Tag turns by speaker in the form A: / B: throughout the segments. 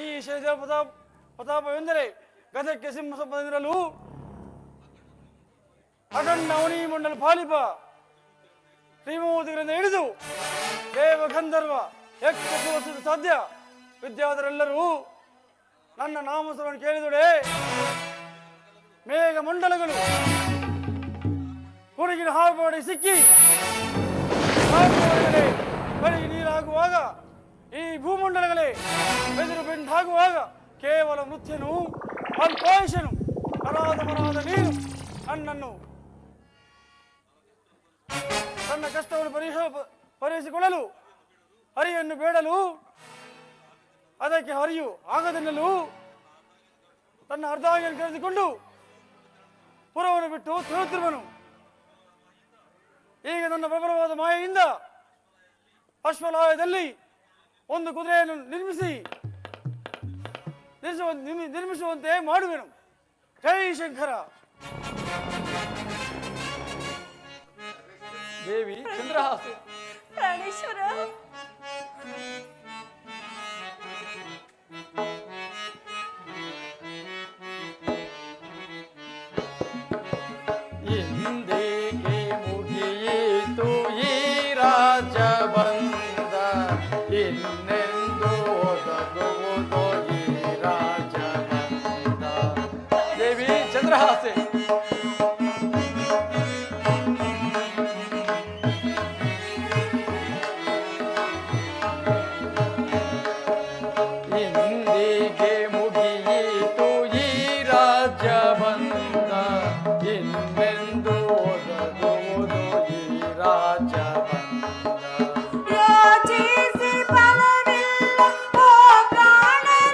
A: ಈ ಶೈದೇವ ಪ್ರತಾಪವೆಂದರೆ ಗದಕ್ಕೆ ಸಿಂಹಸಂಪದಲ್ಲಿರಲು ಅಖಂಡ ಅವನಿ ಮಂಡಲ ಪಾಲಿಪ ಶ್ರೀಮೂರ್ತಿಗಳಿಂದ ಹಿಡಿದು ದೇವ ಗಂಧರ್ವ ಯಕ್ಷ ಸಾಧ್ಯ ವಿದ್ಯಾಧರೆಲ್ಲರೂ ನನ್ನ ನಾಮಸ್ಮರಣೆ ಕೇಳಿದೊಡೆ ಮೇಘ ಮಂಡಲಗಳು ಹುಡುಗಿನ ಹಾರ್ಬಾಡಿ ಸಿಕ್ಕಿ ಬಳಿಗೆ ನೀರಾಗುವಾಗ ಈ ಭೂಮಂಡಲಗಳೇ ಬೆದರು ಬೆಂಡಾಗುವಾಗ ಕೇವಲ ಮೃತ್ಯನು ಅಲ್ಪಾಯುಷನು ಅನಾಥಮನಾದ ನೀನು ನನ್ನನ್ನು ತನ್ನ ಕಷ್ಟವನ್ನು ಪರಿಹರಿಸಿಕೊಳ್ಳಲು ಹರಿಯನ್ನು ಬೇಡಲು ಅದಕ್ಕೆ ಹರಿಯು ಆಗದೆನ್ನಲು ತನ್ನ ಅರ್ಧಾಂಗಿಯನ್ನು ಕರೆದುಕೊಂಡು ಪುರವನ್ನು ಬಿಟ್ಟು ತಿರುತ್ತಿರುವನು. ಈಗ ನನ್ನ ಪ್ರಬಲವಾದ ಮಾಯೆಯಿಂದ ಅಶ್ವಲಾಯದಲ್ಲಿ ಒಂದು ಕುದುರೆಯನ್ನು ನಿರ್ಮಿಸುವಂತೆ ಮಾಡುವೆನು. ಜೈ ಶಂಕರ.
B: ದೇವಿ ಚಂದ್ರಹಾಸ
C: ಪ್ರಾಣೇಶ್ವರ,
B: ಎಂದೇಕೆ ಮುಗಿಯಿತು ಈ ರಾಜ ಬಂದ, ಇನ್ನೆಂದು ಒದಗುವುದೋ ಈ ರಾಜ ಬಂದ. ದೇವಿ ಚಂದ್ರಹಾಸೆ
C: ಯೋಚಿಸಿ ಫಲವಿಲ್ಲ ಓ ಪ್ರಾಣೇಶ್ವರ.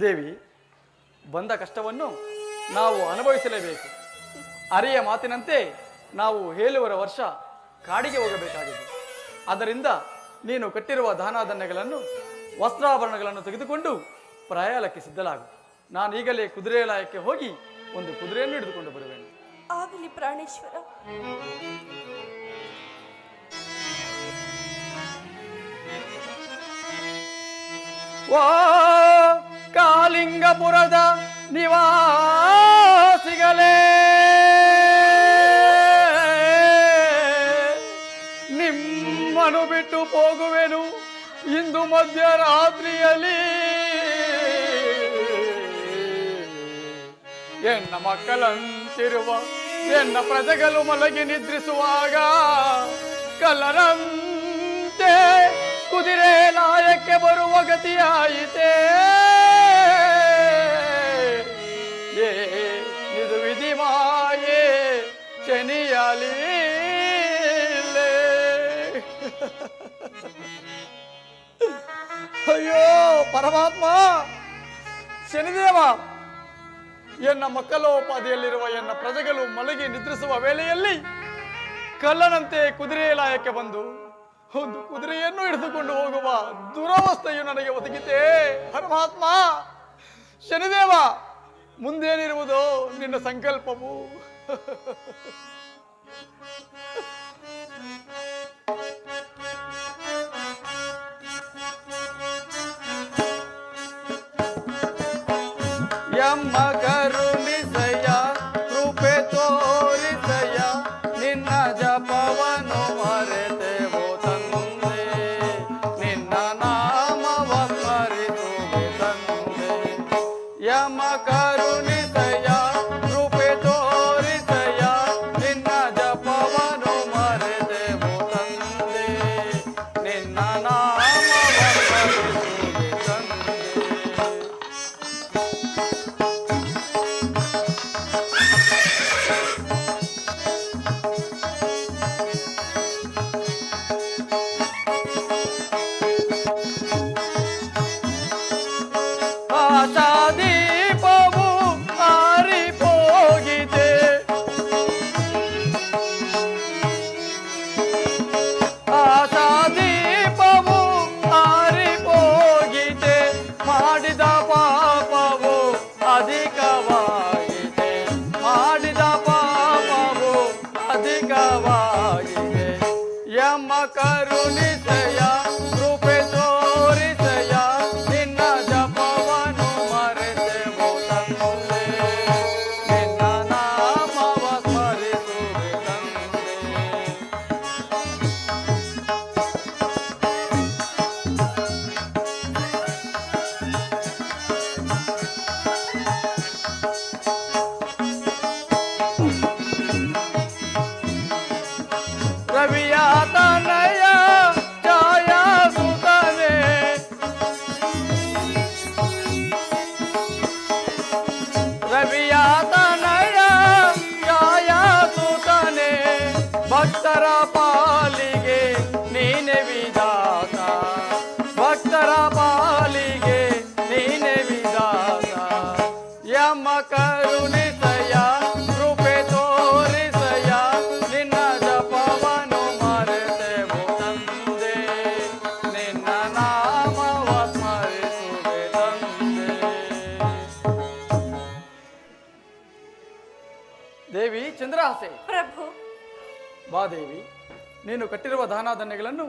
B: ದೇವಿ, ಬಂದ ಕಷ್ಟವನ್ನು ನಾವು ಅನುಭವಿಸಲೇಬೇಕು. ಅರಿಯ ಮಾತಿನಂತೆ ನಾವು 7 ವರ್ಷ ಕಾಡಿಗೆ ಹೋಗಬೇಕಾಗಿದೆ. ಆದ್ದರಿಂದ ನೀನು ಕಟ್ಟಿರುವ ದಾನಾಧನ್ಯಗಳನ್ನು, ವಸ್ತ್ರಾಭರಣಗಳನ್ನು ತೆಗೆದುಕೊಂಡು ಪ್ರಯಾಣಕ್ಕೆ ಸಿದ್ಧಲಾಗು. ನಾನು ಈಗಲೇ ಕುದುರೆಲಾಯಕ್ಕೆ ಹೋಗಿ ಒಂದು ಕುದುರೆಯನ್ನು ಹಿಡಿದುಕೊಂಡು ಬರುವೆನು.
C: ಆಗಲಿ ಪ್ರಾಣೇಶ್ವರ.
B: ವಾ ಕಾಲಿಂಗಪುರದ ನಿವಾಸಿಗಳೇ, ನಿಮ್ಮನ್ನು ಬಿಟ್ಟು ಹೋಗುವೆನು ಇಂದು ಮಧ್ಯರಾತ್ರಿಯಲ್ಲಿ. ಎನ್ನ ಮಕ್ಕಳಂತಿರುವ ಎನ್ನ ಪ್ರಜೆಗಳು ಮಲಗಿ ನಿದ್ರಿಸುವಾಗ ಕಲ್ಲರಂತೆ ಕುದುರೆ ಲಾಯಕ್ಕೆ ಬರುವ ಗತಿಯಾಯಿತೇ. ಇದು ವಿಧಿ ಮಾಯೆ ಶನಿಯಾಲಿ. ಅಯ್ಯೋ ಪರಮಾತ್ಮ, ಶನಿದೇವ, ಎನ್ನ ಮಕ್ಕಳೋಪಾದಿಯಲ್ಲಿರುವ ಎನ್ನ ಪ್ರಜೆಗಳು ಮಲಗಿ ನಿದ್ರಿಸುವ ವೇಳೆಯಲ್ಲಿ ಕಳ್ಳನಂತೆ ಕುದುರೆ ಲಾಯಕ್ಕೆ ಬಂದು ಒಂದು ಕುದುರೆಯನ್ನು ಹಿಡಿದುಕೊಂಡು ಹೋಗುವ ದುರವಸ್ಥೆಯು ನನಗೆ ಒದಗಿತೆ. ಪರಮಾತ್ಮ, ಶನಿದೇವ, ಮುಂದೇನಿರುವುದೋ ನಿನ್ನ ಸಂಕಲ್ಪವು. ಯಮ್ಮ ಕರುಣಿಸಯ, ಕೃಪೆ ತೋರಿಸಯ, ನಿನ್ನ ಜಪವನ್ನು ಮರೆತೆವು ತಂದೆ, ನಿನ್ನ ನಾಮವ ಸ್ಮರಿಸುವೆ ತಂದೆ. ಯಮ ಕರುಣಿಸಯ, ಕೃಪೆ ತೋರಿಸಯ, ನಿನ್ನ ಜಪವನ್ನು ಮರೆತೆವು ತಂದೆ, ನಿನ್ನ ನಾಮವ ಸ್ಮರಿಸುವೆ ತಂದೆ. ಆಶಾದೀಪವು ಆರಿಹೋಗಿದೆ, ಆಶಾದೀಪವು ಆರಿಹೋಗಿದೆ, ಮಾಡಿದ ಪಾಪವು ಅಧಿಕವಾಗಿದೆ, ಮಾಡಿದ ಪಾಪವು ಅಧಿಕವಾಗಿದೆ. ಯಮ ಕರುಣಿಸಯ, ಕೃಪೆ ತೋರಿಸಯ, ನಿನ್ನ ಜಪವನ್ನು ಮರೆತೆವು ತಂದೆ, ನಿನ್ನ ನಾಮವ ಸ್ಮರಿಸುವೆ ತಂದೆ. ರವಿಯ ತನಯ ಛಾಯ ಸುತನೆ, ರವಿಯ ತನಯ ಛಾಯ ಸುತನೆ, ಭಕ್ತರ ಪಾಲಿಗೆ ನೀನೆ ವಿಧಾತ, ಭಕ್ತರ ಪಾಲಿಗೆ ನೀನೆ ವಿಧಾತ. ಯಮ ಕರುಣಿಸಯ, ಕೃಪೆ ತೋರಿಸಯ, ನಿನ್ನ ಜಪವನ್ನು ಮರೆತೆವು ತಂದೆ, ನಿನ್ನ ನಾಮವ ಸ್ಮರಿಸುವೆ ತಂದೆ. ದೇವಿ ಚಂದ್ರಹಾಸೆ,
C: ಪ್ರಭು,
B: ಬಾ ದೇವಿ, ನೀನು ಕಟ್ಟಿರುವ ದಾನಾಧನ್ಯಗಳನ್ನು,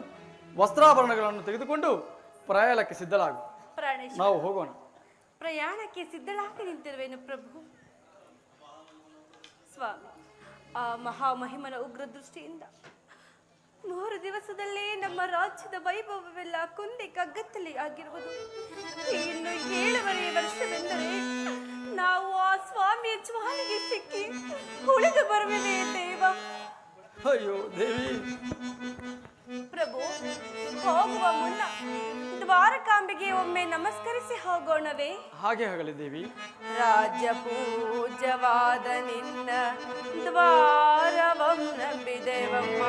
B: ವಸ್ತ್ರಾಭರಣಗಳನ್ನು ತೆಗೆದುಕೊಂಡು ಪ್ರಯಾಣಕ್ಕೆ ಸಿದ್ಧಲಾಗು.
C: ಪ್ರಾಣೇಶ್ವರ,
B: ನಾವು ಹೋಗೋಣ.
C: ಪ್ರಯಾಣಕ್ಕೆ ಸಿದ್ಧಳಾಗಿ ನಿಂತಿರುವೆನು ಪ್ರಭು. ಸ್ವಾಮಿ, ಆ ಮಹಾಮಹಿಮನ ಉಗ್ರ ದೃಷ್ಟಿಯಿಂದ 3 ದಿವಸದಲ್ಲೇ ನಮ್ಮ ರಾಜ್ಯದ ವೈಭವವೆಲ್ಲ ಕುಂದಿ ಕಗ್ಗತ್ತಲಿ ಆಗಿರುವುದು. ಇನ್ನು 7 ವರ್ಷವೆಂದರೆ ನಾವು ಆ ಸ್ವಾಮಿಯ ಜ್ವಾಲೆಗೆ ಸಿಕ್ಕಿ ಉಳಿದು ಬರುವೆವೇ ದೇವ.
B: ಅಯ್ಯೋ ದೇವಿ,
C: ಪ್ರಭು, ಹೋಗುವ ಮುನ್ನ ದ್ವಾರಕಾಂಬೆಗೆ ಒಮ್ಮೆ ನಮಸ್ಕರಿಸಿ ಹೋಗೋಣವೇ?
B: ಹಾಗೆ ಆಗಲಿ ದೇವಿ.
C: ರಾಜ್ಯ ಪೂಜವಾದ ನಿನ್ನ ದ್ವಾರವಂ ನಂಬಿದೆವಮ್ಮ.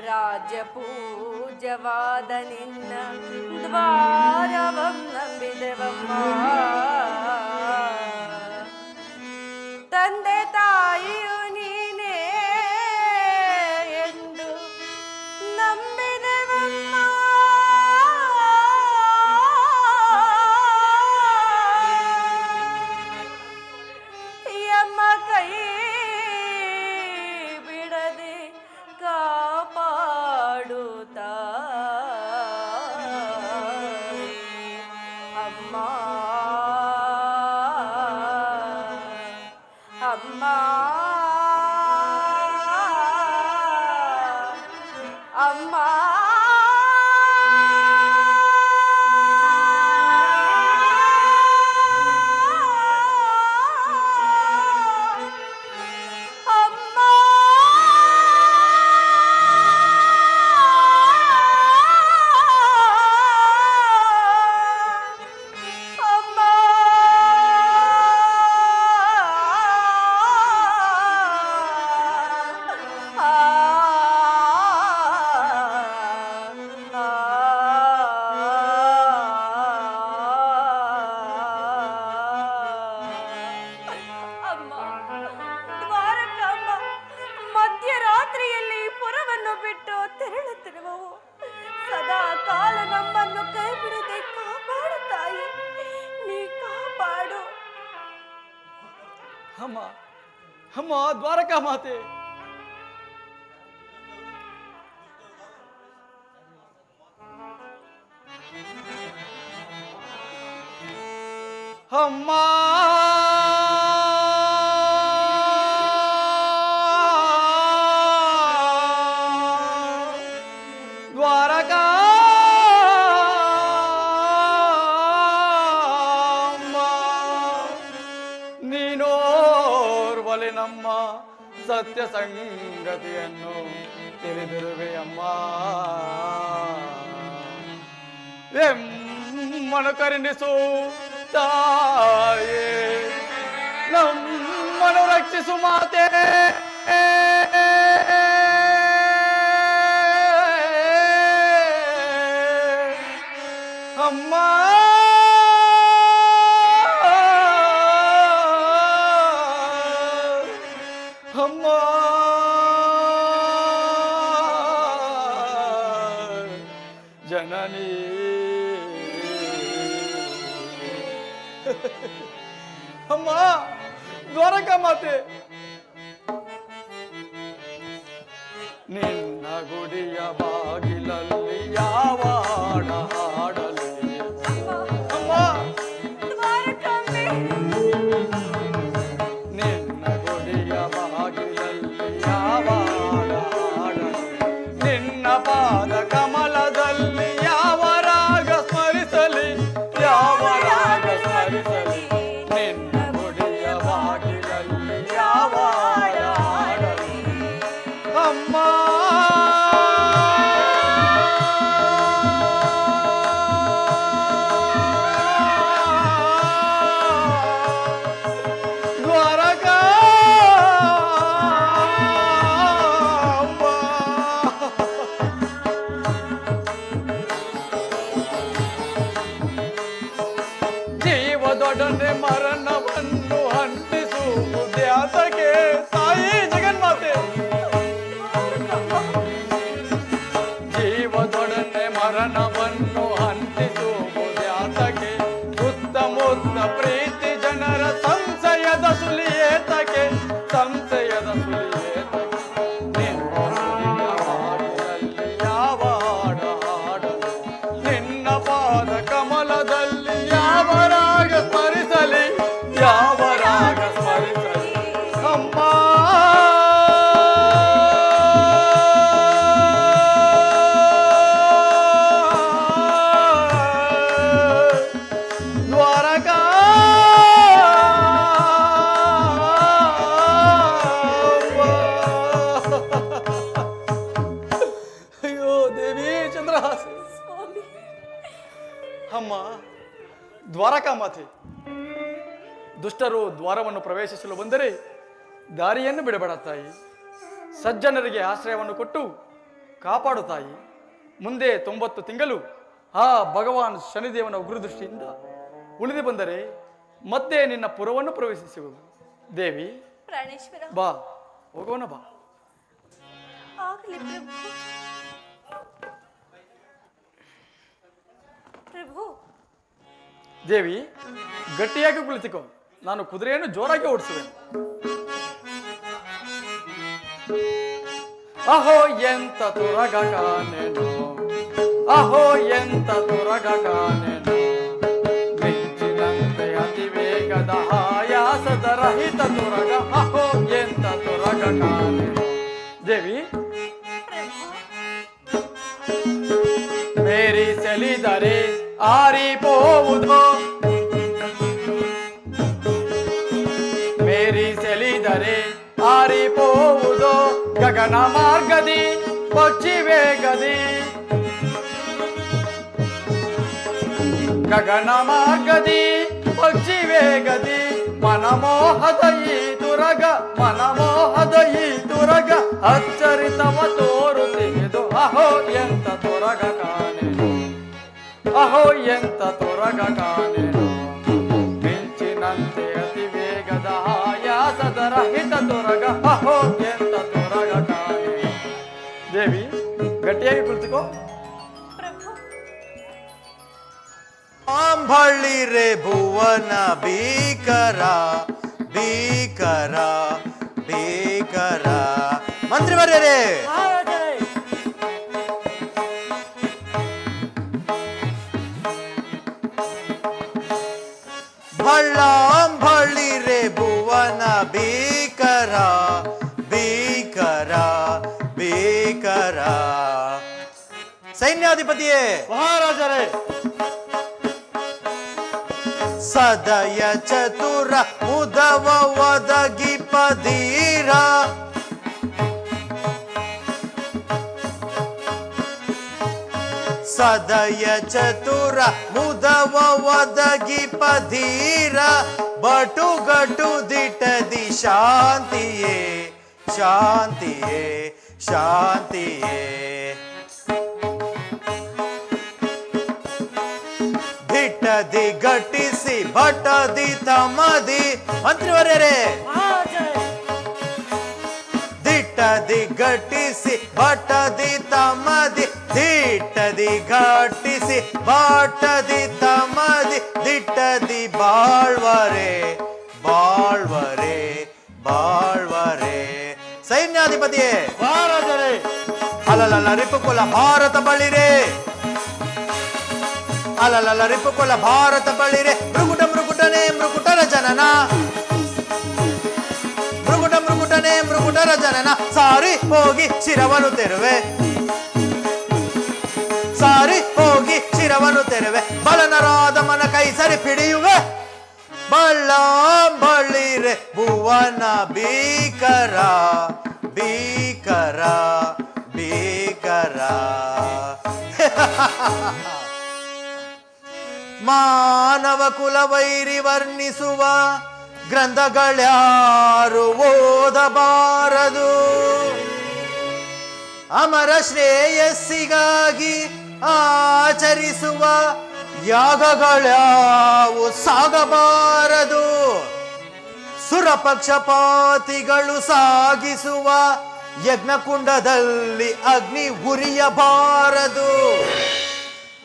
C: ರಾಜ್ಯ ಪೂಜವಾದ ನಿನ್ನ ದ್ವಾರವಂ ನಂಬಿದೆವಮ್ಮ. ತಂದೆ ತಾಯಿಯು ನೀನೇ ಎಂದು ನಂಬಿದೆವಮ್ಮ. ಯಮ್ಮ ಕೈ ಬಿಡದೆ ಕಾಪಾಡುತ್ತಾ ಅಮ್ಮ ಅಮ್ಮ ಅಮ್ಮ ಮಧ್ಯರಾತ್ರಿಯಲ್ಲಿ ಪುರವನ್ನು ಬಿಟ್ಟು ತೆರಳುತ್ತಿರುವವು. ಸದಾ ಕಾಲ ನಮ್ಮನ್ನು ಕೈ ಬಿಡದೆ ಕಾಪಾಡು ತಾಯಿ, ನೀ ಕಾಪಾಡು.
B: ಅಮ್ಮ ಅಮ್ಮ ದ್ವಾರಕಾ ಮಾತೆ, ಅಮ್ಮ ದ್ವಾರಕಾ ನೀನೋರ್ವಲೆ ನಮ್ಮ ಸತ್ಯ ಸಂಗತಿಯನ್ನು ತಿಳಿದಿರುವೆಯಮ್ಮ. ಎಮ್ಮನು ಕರುಣಿಸು ತಾಯೇ, ನಮ್ಮನ್ನು ರಕ್ಷಿಸು ಮಾತೆ. ಅಮ್ಮ ಅಮ್ಮ ಜನನಿ ಅಮ್ಮ ದ್ವಾರಕಾ ಮಾತೆ, ನಿನ್ನ ಗುಡಿಯ ಬಾಗಿಲಲ್ಲಿ ಯಾವ ಹಾಡ ಹಾಡಲಿ ಅಮ್ಮ.
C: ದ್ವಾರಕಾಂಬೆ,
B: ನಿನ್ನ ಗುಡಿಯ ಬಾಗಿಲಲ್ಲಿ ಯಾವ ಹಾಡ ಹಾಡಲಿ, ನಿನ್ನ ಪಾದ ಕಮಲದಲ್ಲಿ ಯಾವ ರಾಗ ಸ್ಮರಿಸಲಿ, ಯಾವ ರಾಗ ಸ್ಮರಿಸಲಿ. ನಿನ್ನ ಗುಡಿಯ ಬಾಗಿಲಲ್ಲಿ ಯಾವ ಹಾಡ ಹಾಡಲಿ ಅಮ್ಮ. ದ್ವಾರಕಾ ಅಮ್ಮ. ಜೀವದೊಡನೆ ಮರಣವನ್ನು ಅಂಟಿಸುವುದ್ಯಾತಕ್ಕೆ ತಾಯಿ ಜಗನ್ಮಾತೆ. ಜೀವದೊಡನೆ ಮರಣವನ್ನು ಅಂಟಿಸುವುದ್ಯಾತಕ್ಕೆ, ಸುತ್ತಮುತ್ತ ಪ್ರೀತಿ ಜನರ ಸಂಶಯದ ಸುಲಿಯೇತಕ್ಕೆ, ಸಂಶಯದ ಸುಲಿಯೇತಕ್ಕೆ. ನಿನ್ನ ಗುಡಿಯ ಬಾಗಿಲಲ್ಲಿ ಯಾವ ಹಾಡ ಹಾಡಲು, ನಿನ್ನ ಪಾದ ಕಮಲದಲ್ಲಿ ಯಾವ ರಾಗ ಸ್ಮರಿಸಲಿ, ಯಾವ ರಾಗ ಸ್ಮರಿಸಲಿ ಅಮ್ಮ. ದ್ವಾರಕಾ ಅಯ್ಯೋ ದೇವಿ ಚಂದ್ರಹಾಸೆ.
C: ಸ್ವಾಮಿ,
B: ಅಮ್ಮ ದ್ವಾರಕಾ ಮಾತೆ, ದುಷ್ಟರು ದ್ವಾರವನ್ನು ಪ್ರವೇಶಿಸಲು ಬಂದರೆ ದಾರಿಯನ್ನು ಬಿಡಬೇಡ ತಾಯಿ. ಸಜ್ಜನರಿಗೆ ಆಶ್ರಯವನ್ನು ಕೊಟ್ಟು ಕಾಪಾಡು ತಾಯಿ. ಮುಂದೆ 90 ತಿಂಗಳು ಆ ಭಗವಾನ್ ಶನಿದೇವನ ಉಗ್ರದೃಷ್ಟಿಯಿಂದ ಉಳಿದು ಬಂದರೆ ಮತ್ತೆ ನಿನ್ನ ಪುರವನ್ನು ಪ್ರವೇಶಿಸುವುದು. ದೇವಿ
C: ಪ್ರಾಣೇಶ್ವರ,
B: ಬಾ, ಹೋಗೋಣ ಬಾ.
C: ಆಗಲಿ ಪ್ರಭು. ಪ್ರಭು,
B: ದೇವಿ ಗಟ್ಟಿಯಾಗಿ ಕುಳಿತುಕೋ, ನಾನು ಕುದುರೆಯನ್ನು ಜೋರಾಗಿ ಓಡಿಸುವೆನು. ಅಹೋ ಎಂತ ತುರಗ ಕಾನೆನು, ಅಹೋ ಎಂತ ತುರಗ ಕಾನೆನು, ಮಿಂಚಿನಂತೆ ಅತಿ ವೇಗದ ಆಯಾಸದ ರಹಿತ ತುರಗ, ಅಹೋ ಎಂತ ತುರಗ ಕಾನೆನು. ದೇವಿ ಮೇರಿ ಸೆಲಿದರೆ ಆರಿಪೋವುದು, ಮೇರಿ ಸೆಲಿದರೆ ಆರಿಪೋವುದು, ಗಗನ ಮಾರ್ಗದಿ ಪಕ್ಷಿ ವೇಗದಿ, ಗಗನ ಮಾರ್ಗದಿ ಪಕ್ಷಿ ವೇಗದಿ, ಮನಮೋಹದ ಈ ತುರಗ, ಮನಮೋಹದ ಈ ತುರಗ ಅಚ್ಚರಿತವ ತೋರುತ್ತಿದು. ಅಹೋ ಎಂತ ತುರಗ ಕಾನೆನು, ಅಹೋ ಎಂತ ತುರಗ ಕಾನೆನು, ಮಿಂಚಿನಂತೆ ಅತಿ ವೇಗದ ಆಯಾಸದ ರಹಿತ ತುರಗ, ಅಹೋ ಎಂತ ತುರಗ ಕಾನೆನು. ದೇವಿ ಗಟ್ಟಿಯಾಗಿ ಕುಳಿತುಕೋ.
C: ಪ್ರಭು,
D: ಅಂಬಳಿರೆ ಭುವನ ಭೀಕರ ಭೀಕರ ಭೀಕರ. ಮಂತ್ರಿವರ್ಯರೇ, ಬಳ್ಳಾಂಬಳಿರೆ ಭುವನ ಭೀಕರ ಭೀಕರ ಭೀಕರ. ಸೈನ್ಯಾಧಿಪತಿಯೇ,
A: ಮಹಾರಾಜರೇ,
D: ಸದಯ ಚತುರ ಮುದವ ಒದಗಿ ಪದೀರ, ಸದಯ ಚತುರ ಮುದವ ಒದಗಿ ಪದೀರ, ಬಟುಗಟು ದಿಟದಿ ಶಾಂತಿಯೇ ಶಾಂತಿಯೇ ಶಾಂತಿಯೇ. ದಿಟ್ಟದಿ ಘಟಿಸಿ ಭಟದಿ ತಮದಿ. ಮಂತ್ರಿವರ್ಯರೇ, ದಿಟ್ಟದಿ ಘಟಿಸಿ ಭಟದಿ ತಮದಿ, ದಿಟ್ಟದಿ ಘಟಿಸಿ ಭಟದಿ ತಮದಿ, ದಿಟ್ಟದಿ ಬಾಳ್ವರೆ ಬಾಳ್ವರೆ ಬಾಳ್ವರೆ. ಸೈನ್ಯಾಧಿಪತಿಯೇ,
A: ಮಹಾರಾಜರೇ,
D: ಅಲಲಲ ರಿಪುಕುಲ ಭಾರತ ಬಳಿರೆ, ಅಲಲಲ ರಿಪುಕುಲ ಭಾರತ ಬಳಿರೆ. ಮೃಗುಟ ಮೃಗುಟನೆ ಮೃಗುಟರ ಜನನ, ಮೃಗುಟ ಮೃಗುಟನೆ ಮೃಗುಟರ ಜನನ. ಸಾರಿ ಹೋಗಿ ಶಿರವನ್ನು ತೆರುವೆ, ಸಾರಿ ಹೋಗಿ ಶಿರವನ್ನು ತೆರುವೆ. ಬಲನರಾದ ಮನ ಕೈ ಸರಿ ಪಿಡಿಯುವೆ, ಬಳ್ಳಾಂಬಳಿರೆ ಭುವನ ಭೀಕರ ಭೀಕರ ಭೀಕರ. ಮಾನವ ಕುಲವೈರಿ ವರ್ಣಿಸುವ ಗ್ರಂಥಗಳ್ಯಾರು ಓದಬಾರದು, ಅಮರ ಶ್ರೇಯಸ್ಸಿಗಾಗಿ ಆಚರಿಸುವ ಯಾಗಗಳ್ಯಾವು ಸಾಗಬಾರದು, ಸುರಪಕ್ಷಪಾತಿಗಳು ಸಾಗಿಸುವ ಯಜ್ಞಕುಂಡದಲ್ಲಿ ಅಗ್ನಿ ಉರಿಯಬಾರದು.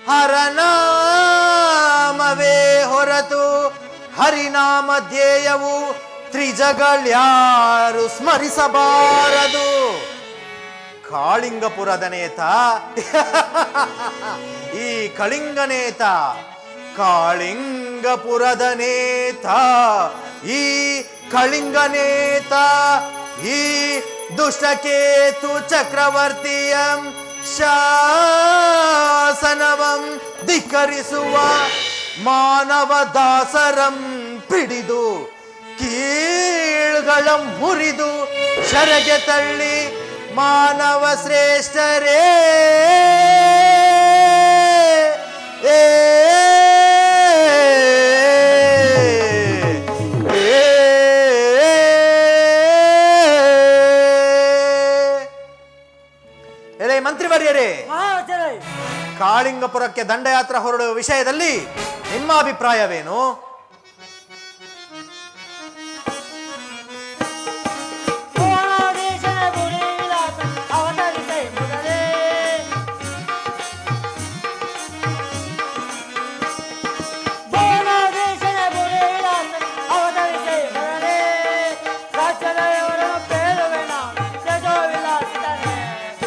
D: ಹರನಾಮವೇ ಹೊರತು ಹರಿನಾಮ ಧ್ಯೇಯವು ತ್ರಿಜಗಳ್ಯಾರು ಸ್ಮರಿಸಬಾರದು. ಕಾಳಿಂಗಪುರದ ನೇತ ಈ ಕಳಿಂಗನೇತ, ಕಾಳಿಂಗಪುರದ ನೇತ ಈ ಕಳಿಂಗನೇತ, ಈ ದುಷ್ಟಕೇತು ಚಕ್ರವರ್ತಿಯಂ ಶಾಸನವಂ ಧಿಕ್ಕರಿಸುವ ಮಾನವ ದಾಸರಂ ಪಿಡಿದು ಕೀಳ್ಗಳಂ ಮುರಿದು ಶರಗೆ ತಳ್ಳಿ ಮಾನವ ಶ್ರೇಷ್ಠರೇ ಎಲೆ ಮಂತ್ರಿವರ್ಯರೇ,
A: ಮಹಾರಾಜರೇ,
D: ಕಾಳಿಂಗಪುರಕ್ಕೆ ದಂಡಯಾತ್ರೆ ಹೊರಡುವ ವಿಷಯದಲ್ಲಿ ನಿಮ್ಮ ಅಭಿಪ್ರಾಯವೇನು?
A: ಪುರಾಣೇಶನ ಗುರಿ ವಿಲಾಸ ಅವತರಿಸೆ ಮೊದಲೇ. ಪುರಾಣೇಶನ ಗುರಿ ವಿಲಾಸ ಅವತರಿಸೆ ಮೊದಲೇ. ರಾಜ್ಯದವರನ್ನು ಕೇಳುವೆನ ತೇಜೋ ವಿಲಾಸಿತನೇ.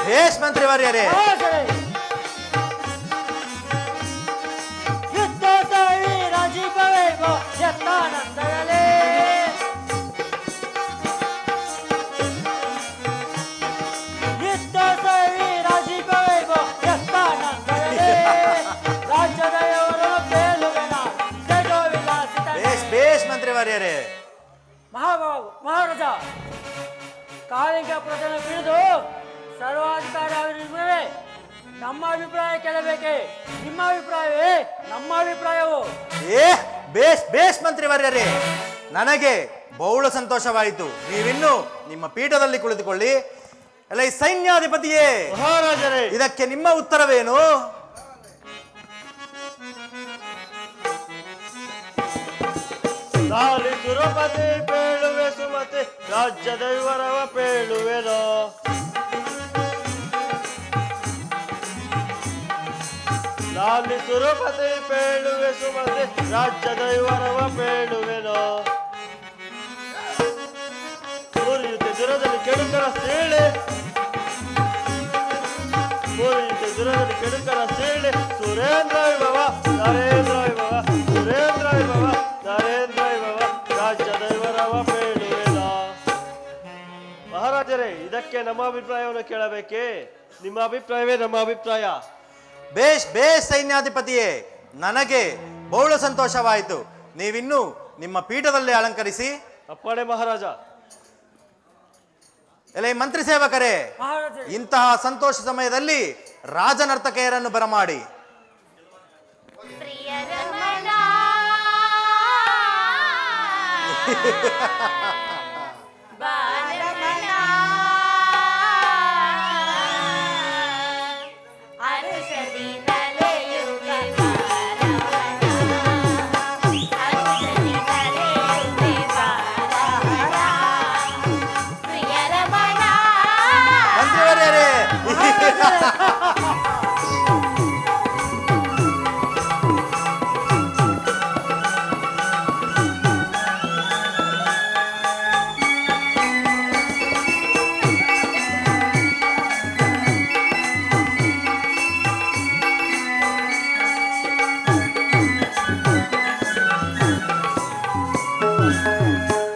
D: ಭೇಷ್ ಮಂತ್ರಿವರ್ಯರೇ,
A: ಮಹಾರಾಜರೇ, ಯುದ್ಧೋತ್ಸವಿ ರಾಜೀವವೇಗೋ ಯತ್ನಾನಂದಯಲೇ. ಯುದ್ಧೋತ್ಸವಿ ರಾಜೀವವೇಗೋ ಯತ್ನಾನಂದಯಲೇ. ರಾಜ್ಯದವರನ್ನು ಕೇಳುವೆನ ತೇಜೋ ವಿಲಾಸಿತನೇ.
D: ಭೇಷ್ ಭೇಷ್ ಮಂತ್ರಿವರ್ಯರೇ.
A: ಮಹಾರಾಜ, ಕಾಳಿಂಗಪುರವನ್ನು ಬಿಡಿದು ಸರ್ವಾಧಿಕಾರ ಅವರಿರುವೆ. ನಮ್ಮ ಅಭಿಪ್ರಾಯ ಕೇಳಬೇಕೆ? ನಿಮ್ಮ ಅಭಿಪ್ರಾಯವೇ ನಮ್ಮ ಅಭಿಪ್ರಾಯವು.
D: ಬೇಷ್ ಬೇಷ್ ಮಂತ್ರಿವರ್ಯರೇ, ನನಗೆ ಬಹಳ ಸಂತೋಷವಾಯಿತು. ನೀವಿನ್ನು ನಿಮ್ಮ ಪೀಠದಲ್ಲಿ ಕುಳಿತುಕೊಳ್ಳಿ. ಅಲ್ಲ, ಈ ಸೈನ್ಯಾಧಿಪತಿಯೇ,
A: ಮಹಾರಾಜರೇ,
D: ಇದಕ್ಕೆ ನಿಮ್ಮ ಉತ್ತರವೇನು?
A: ಲಾಲಿ ಸುರಪತಿ ಪೇಳುವೆ ಸುಮತಿ ರಾಜ್ಯದ ವಿವರವ ಪೇಳುವೆನೋ. ಲಾಲಿ ಸುರಪತಿ ಪೇಳುವೆ ಸುಮತಿ ರಾಜ್ಯದ ವಿವರವ ಪೇಳುವೆನೋ. ಸೂರ್ಯುತಿ ದುರದಲ್ಲಿ ಕೆಡುಕರ ಸೇಳೆ, ಸೂರ್ಯುತಿ ದುರದಲ್ಲಿ ಕೆಡುಕರ ಸೇಳೆ. ಸುರೇಂದ್ರ ವಿಭವ ನರೇಂದ್ರ ವಿಭವ, ಸುರೇಂದ್ರ ವಿಭವ ನರೇಂದ್ರ ವಿಭವ ರಾಜ್ಯದ ವಿವರವ ಪೇಳುವೆನ. ಮಹಾರಾಜರೇ, ಇದಕ್ಕೆ ನಮ್ಮ ಅಭಿಪ್ರಾಯವನ್ನು ಕೇಳಬೇಕೇ? ನಿಮ್ಮ ಅಭಿಪ್ರಾಯವೇ ನಮ್ಮ ಅಭಿಪ್ರಾಯ.
D: ಬೇಷ್ ಬೇಷ್ ಸೈನ್ಯಾಧಿಪತಿಯೇ, ನನಗೆ ಬಹಳ ಸಂತೋಷವಾಯಿತು. ನೀವಿನ್ನು ನಿಮ್ಮ ಪೀಠದಲ್ಲಿ ಅಲಂಕರಿಸಿ.
A: ಅಪ್ಪಣೆ ಮಹಾರಾಜ.
D: ಎಲೆ ಮಂತ್ರಿ ಸೇವಕರೇ,
A: ಮಹಾರಾಜರೇ,
D: ಇಂತಹ ಸಂತೋಷ ಸಮಯದಲ್ಲಿ ರಾಜನರ್ತಕೆಯರನ್ನು ಬರಮಾಡಿ.
C: ಪ್ರಿಯ ರಮಣ ಬಾಲರಮಣ ಅರುಷದಿ ನಲೆಯುವೆ ಬಾಲರಮಣ, ಅರುಷದಿ ನಲೆಯುವೆ ಬಾಲರಮಣ. ಪ್ರಿಯ ರಮಣ
D: ಮಂತ್ರಿವರ್ಯರೇ,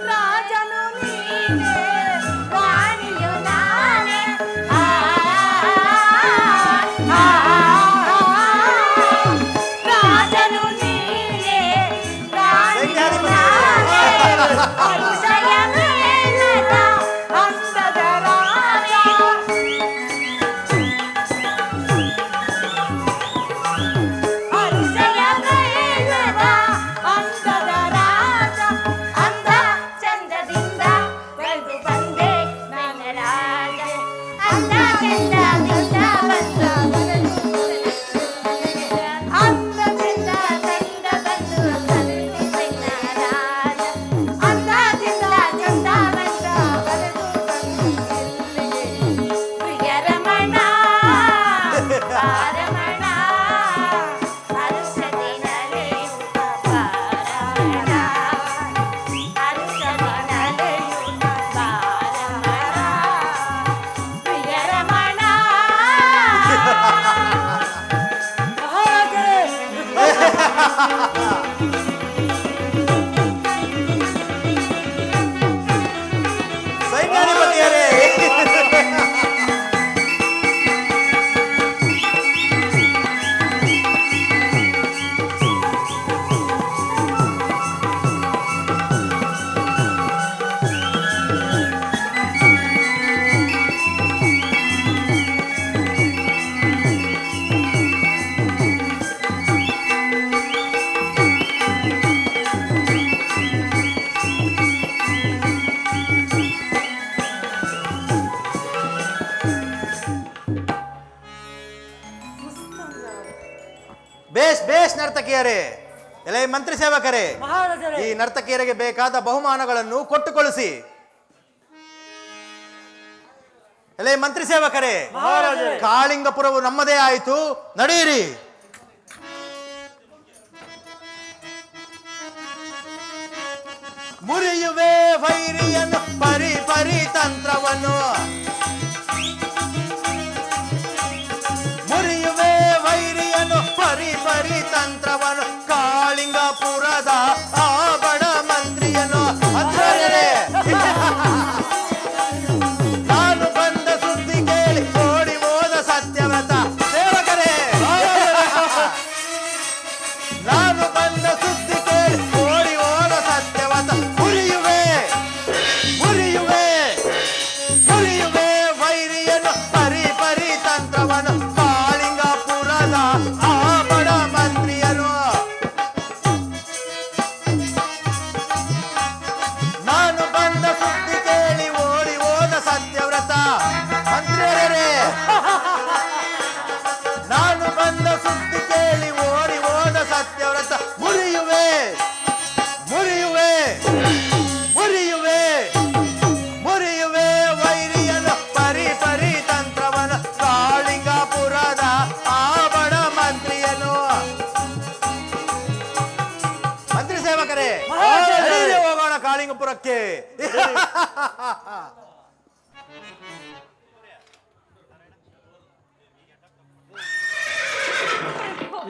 C: ರಾಜನು ನೀನೇ ರಾಣಿಯು ನಾನೇ. ಆ, ಆ, ರಾಜನು ನೀನೇ ರಾಣಿಯು ನಾನೇ. ಅರುಷಯ ಮೇಲದ ಅಂದದ ರಾಜ, ಅರುಷಯ ಮೇಲದ ಅಂದದ ರಾಜ. ಅಂದ ಚಂದದಿಂದ ಬೆಳೆದು ಬಂದೆ ನನ್ನ ರಾಜ. ಅಂದ ಚಂದದಿಂದ ಬಂದ ಅಂದದಿಂದ ಚಂದ ಬಂದು ಬಂದೆ ನನ್ನ ರಾಜ. ಅಂದದಿಂದ ಚಂದ ಬಂದ ಬರೆದು ಬಂದೆ ಪ್ರಿಯ ರಮಣ ಬಾರಮಣ, ಅರುಷದಿ ನಲೆಯುತ ಬಾರಮಣ, ಅರುಷದಿ ನಲೆಯುತ ಬಾರಮಣ. ಪ್ರಿಯ ರಮಣ
D: ಬೇಸ್ ಬೇಸ್ ನರ್ತಕಿಯರೇ, ಎಲೆ ಮಂತ್ರಿ ಸೇವಕರೇ,
E: ಮಹಾರಾಜರೇ,
D: ಈ ನರ್ತಕಿಯರಿಗೆ ಬೇಕಾದ ಬಹುಮಾನಗಳನ್ನು ಕೊಟ್ಟು ಕಳಿಸಿ. ಎಲೆ ಮಂತ್ರಿ ಸೇವಕರೇ,
E: ಮಹಾರಾಜರೇ,
D: ಕಾಳಿಂಗಪುರವು ನಮ್ಮದೇ ಆಯಿತು, ನಡೆಯಿರಿ. ಮುರಿಯುವೆ ವೈರಿಯನ್ನು ಪರಿ ಪರಿ ತಂತ್ರವನ್ನು, ಮುರಿಯುವೆ ವೈರಿಯನ್ನು ಪರಿ ಪರಿ ತಂತ್ರವನ್ನು, ಕಾಳಿಂಗಪುರದ ಆ ಬಡ ಮಂತ್ರಿಯನ್ನು. ಮಂತ್ರಿಯರೇ, ನಾನು ಬಂದ ಸುದ್ದಿ ಕೇಳಿ ಓಡಿ ಹೋದ ಸತ್ಯವ್ರತ. ಸೇವಕರೇ, ನಾನು ಬಂದ ಸುದ್ದಿ ಕೇಳಿ ಓಡಿ ಹೋದ ಸತ್ಯವ್ರತ. ಮುರಿಯುವೆ ಮುರಿಯುವೆ ಮುರಿಯುವೆ ವೈರಿಯನ್ನು ಪರಿ ಪರಿ ತಂತ್ರವನ್ನು, ಕಾಳಿಂಗಪುರದ ಆ ಬಡ ಮಂತ್ರಿಯನು. ನಾನು ಬಂದ ಸುದ್ದಿ ಕೇಳಿ ಓಡಿ ಹೋದ ಸತ್ಯವ್ರತ. ಮಂತ್ರಿಯರೇ, ನಾನು ಬಂದ ಸುದ್ದಿ ಕೇಳಿ ಓಡಿ ಹೋದ ಸತ್ಯವ್ರತ. ಮುರಿಯುವೆ ಮುರಿಯುವೆ ಮುರಿಯುವೆ ಮುರಿಯುವೆ ವೈರಿಯನ್ನು ಪರಿ ಪರಿ ತಂತ್ರವನ್ನು, ಕಾಳಿಂಗಪುರದ ಆ ಬಡ ಮಂತ್ರಿಯನು. ಮಂತ್ರಿ ಸೇವಕರೇ, ನಡೆಯಿರಿ, ಹೋಗೋಣ ಕಾಳಿಂಗಪುರಕ್ಕೆ.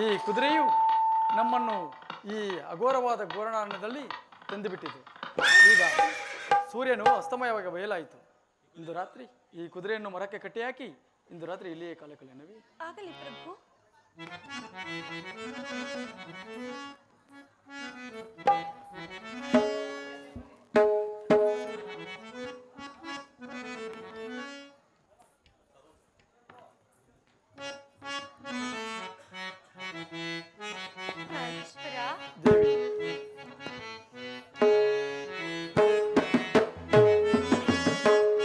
B: ಈ ಕುದುರೆಯು ನಮ್ಮನ್ನು ಈ ಅಘೋರವಾದ ಘೋರಣಾರಣ್ಯದಲ್ಲಿ ತಂದುಬಿಟ್ಟಿದೆ. ಈಗ ಸೂರ್ಯನು ಅಸ್ತಮಯವಾಗಿ ಬಯಲಾಯಿತು. ಇಂದು ರಾತ್ರಿ ಈ ಕುದುರೆಯನ್ನು ಮರಕ್ಕೆ ಕಟ್ಟಿಹಾಕಿ ಇಂದು ರಾತ್ರಿ ಇಲ್ಲಿಯೇ ಕಾಲ ಕಳೆಯನವೇ.
C: ಆಗಲಿ ಪ್ರಭು. ರಾಜೇಶ್ವರ,
B: ದೇವಿ,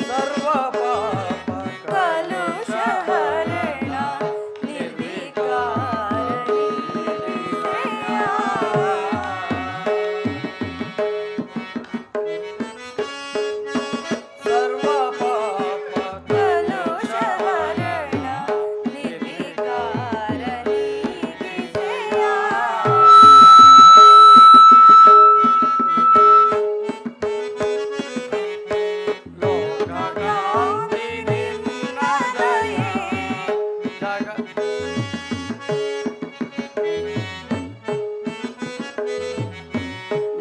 B: ಸರ್ವ ಪಾಪ
C: ಕಲುಷಹರಣ ನಿರ್ವಿಕಾರಣಿ
B: ಸರ್ವ ಪಾಪ
C: ಕಲುಷಹರಣ ನಿರ್ವಿಕಾರಣಿ
B: ಲೋಕಗಾಂಧಿ ನಿನ್ನ ದಯೆ ಜಗ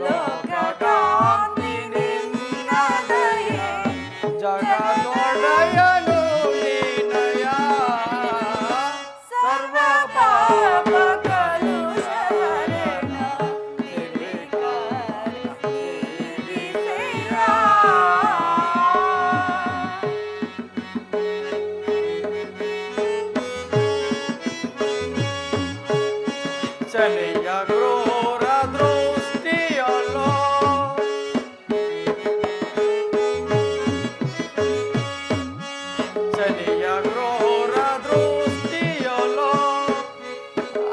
B: ಲೋಕಗಾಂಧಿ ನಿನ್ನ ದಯೆ ಜಗದೊಡೆಯನು ನೀನಯ. ಸರ್ವ ಪಾಪ
C: ಕಲುಷಹರಣ ನಿರ್ವಿಕಾರಣಿ
B: ಶನಿಯ ಕ್ರೂರ ದೃಷ್ಟಿಯಲ್ಲೋ ಶನಿಯ ಕ್ರೂರ ದೃಷ್ಟಿಯಲ್ಲೋ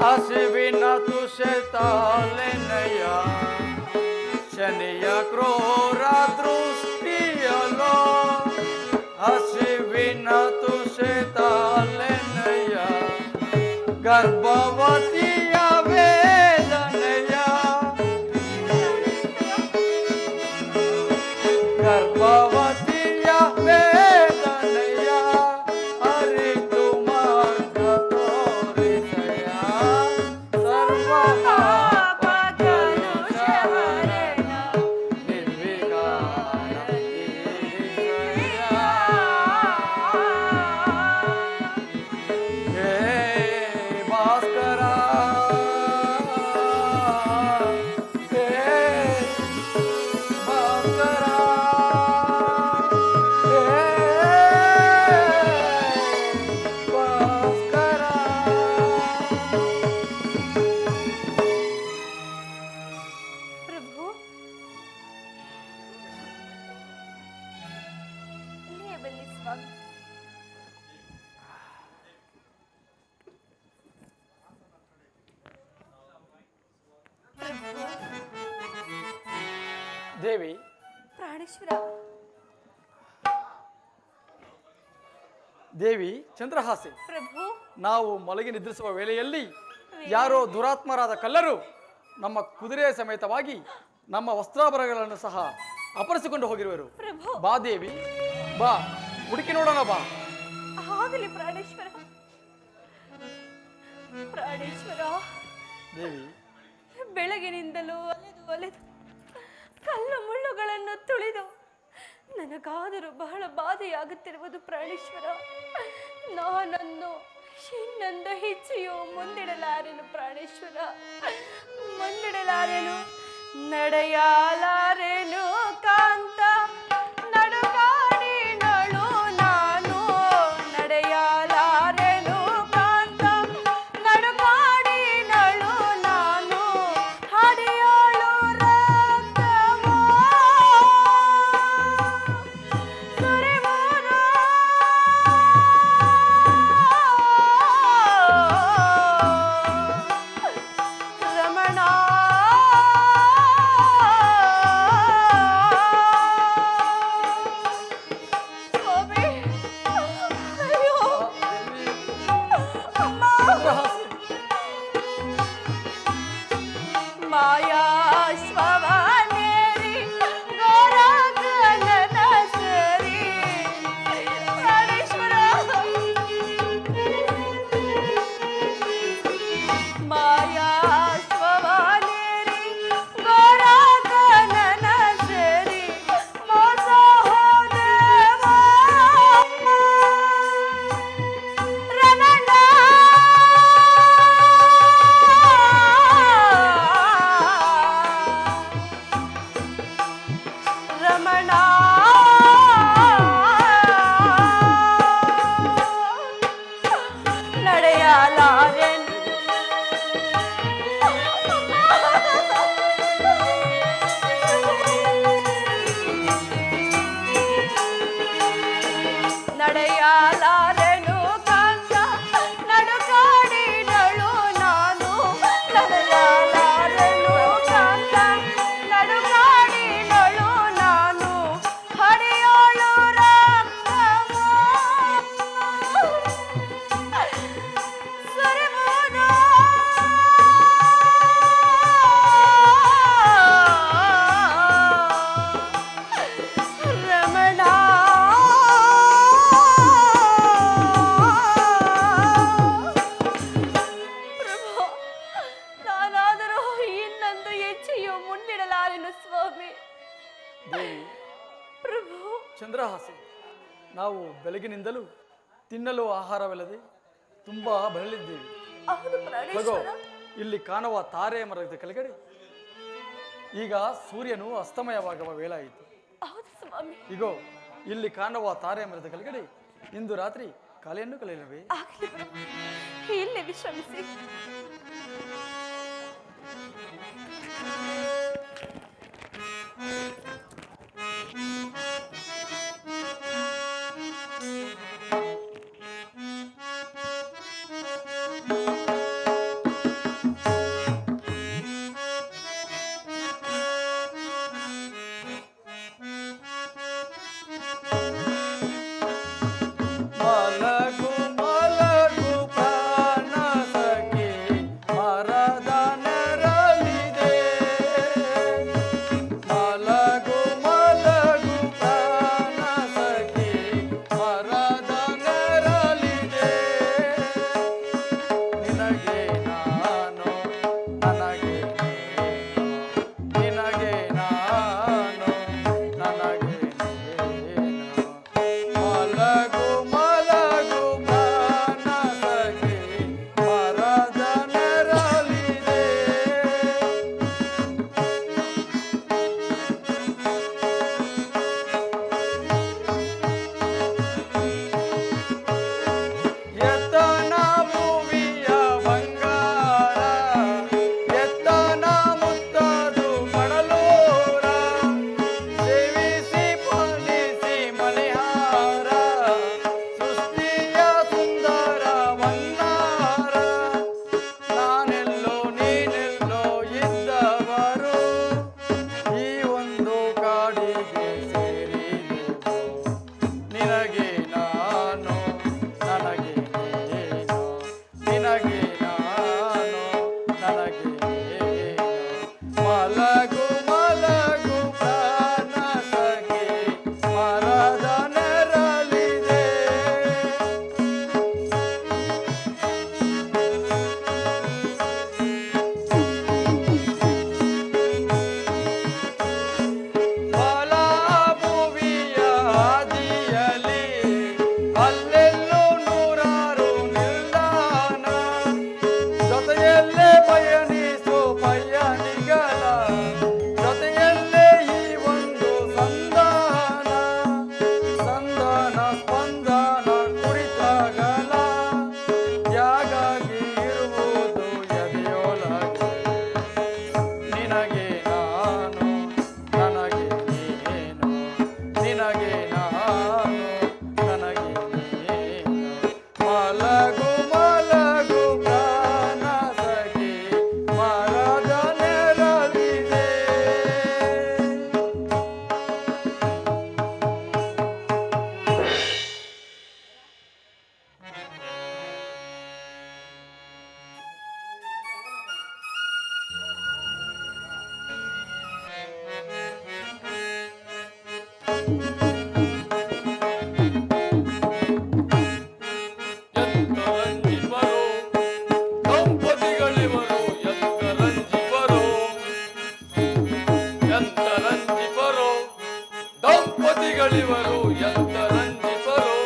B: ಹಸಿವಿನ ತುಷೆತಾಲೆನಯ. ಶನಿಯ ಕ್ರೂರ ದೃಷ್ಟಿಯಲ್ಲೋ ಹಸಿವಿನ ತುಷೆತಾಲೆನಯ. ಗರ್ಭವತಿಯ ವೇದನೆಯ ಗರ್ಭವತಿಯ ವೇದನೆಯ ಅರಿತು ಮಾರ್ಗ ತೋರಿಸಯ. ಸರ್ವ ಪಾಪ ಕಲುಷಹರಣ ನಿರ್ವಿಕಾರ ಹೇ ಭಾಸ್ಕರ ದೇವಿ,
C: ಪ್ರಾಣೇಶ್ವರ.
B: ದೇವಿ ಚಂದ್ರಹಾಸೆ,
C: ಪ್ರಭು.
B: ನಾವು ಮಲಗಿ ನಿದ್ರಿಸುವ ವೇಳೆಯಲ್ಲಿ ಯಾರೋ ದುರಾತ್ಮರಾದ ಕಳ್ಳರು ನಮ್ಮ ಕುದುರೆ ಸಮೇತವಾಗಿ ನಮ್ಮ ವಸ್ತ್ರಾಭರಣಗಳನ್ನು ಸಹ ಅಪಹರಿಸಿಕೊಂಡು ಹೋಗಿರುವರು.
C: ಪ್ರಭು.
B: ಬಾ ದೇವಿ, ಬಾ, ಹುಡುಕಿ ನೋಡೋಣ ಬಾ.
C: ಆಗಲಿ ಪ್ರಾಣೇಶ್ವರ. ಪ್ರಾಣೇಶ್ವರ,
B: ದೇವಿ,
C: ಬೆಳಗಿನಿಂದಲೂ ಅಲೆದು ಅಲೆದು ಕಲ್ಲು ಮುಳ್ಳುಗಳನ್ನು ತುಳಿದು ನನಗಾದರೂ ಬಹಳ ಬಾಧೆಯಾಗುತ್ತಿರುವುದು ಪ್ರಾಣೇಶ್ವರ. ನಾನನ್ನು ಇನ್ನೊಂದು ಹೆಚ್ಚೆಯೂ ಮುಂದಿಡಲಾರೆನು ಪ್ರಾಣೇಶ್ವರ, ಮುಂದಿಡಲಾರೆನು, ನಡೆಯಲಾರೆನು ಕಾಂತ, ನಡುಗಾಡಿನಳು ನಾನು, ನಡೆಯಲಾರೆನು ಕಾಂತ, ನಡುಗಾಡಿನಳು ನಾನು, ಹರಿಯೋಳು ರಕ್ತವೋ ಸುರಿವುದು. ರಮಣ, ಸ್ವಾಮಿ, ಅಯ್ಯೋ, ಅಮ್ಮ. ಮಾಯಾಶ್ವವನೇರಿ ಗೋರಾಗನನ ಸರಿ ಪ್ರಾಣೇಶ್ವರ. ಮಾಯಾಶ್ವವನೇರಿ ಗೋರಾಗನನ ಸರಿ ಮೋಸ ಹೋದೆವ ರಮಣ. ರಮಣ, ನಡೆಯಲಾರೆನು, ನಡೆಯಲಾರೆನು ಕಾಂತ, ನಡುಗಾಡಿನಳು ನಾನು, ನಡೆಯಲಾರೆನು ಕಾಂತ, ನಡುಗಾಡಿನಳು ನಾನು, ಹರಿಯೋಳು ರಕ್ತವೋ ಸುರಿವುದು. ರಮಣ, ಪ್ರಭು, ನಾನಾದರೂ ಇನ್ನೊಂದು ಹೆಚ್ಚೆಯೂ ಮುಂದಿಡಲಾರೆನು ಸ್ವಾಮಿ.
B: ದೇವಿ
C: ಪ್ರಭು.
B: ಚಂದ್ರಹಾಸೆ, ನಾವು ಬೆಳಗಿನಿಂದಲೂ ತಿನ್ನಲು ಆಹಾರವಿಲ್ಲದೆ ತುಂಬಾ ಬಳಲಿದ್ದೇವೆ.
C: ಹೌದು
B: ಲಗೋ,
C: ಪ್ರಾಣೇಶ್ವರ.
B: ಇಲ್ಲಿ ಕಾಣುವ ತಾರೆ ಮರದ ಕೆಳಗಡೆ ಈಗ ಸೂರ್ಯನು ಅಸ್ತಮಯವಾಗುವ ವೇಳಾಯಿತು.
C: ಹೌದು ಸ್ವಾಮಿ.
B: ಇಗೋ, ಇಲ್ಲಿ ಕಾಣುವ ತಾರೆ ಮರದ ಕೆಳಗಡೆ ಇಂದು ರಾತ್ರಿ ಕಾಲೆಯನ್ನು ಕಳೆಯಲವೇ?
C: ಆಗಲಿ ಪ್ರಭು, ಇಲ್ಲೇ ವಿಶ್ರಮಿಸಿ.
B: ಮಲಗು ಮಲಗು ಪ್ರಾಣ ಸಖಿ, ಮರದ ನೆರಳಿದೆ. ಮಲಗು ಮಲಗು ಪ್ರಾಣ ಸಖಿ, ಮರದ ನೆರಳಿದೆ. ನಿನ್ನ ಮಲಗು ಮಲಗು ಪ್ರಾಣ ಸಖಿ ಮರದ ನೆರಳಿದೆ.
E: ಎಂತರಂಜಿಪರೋ ದಂಪತಿಗಳಿವರು ಎಂತರಂಜಿಪರೋ ಎಂತರಂಜಿಪರೋ ದಂಪತಿಗಳಿವರು ಎಂತರಂಜಿಪರೋ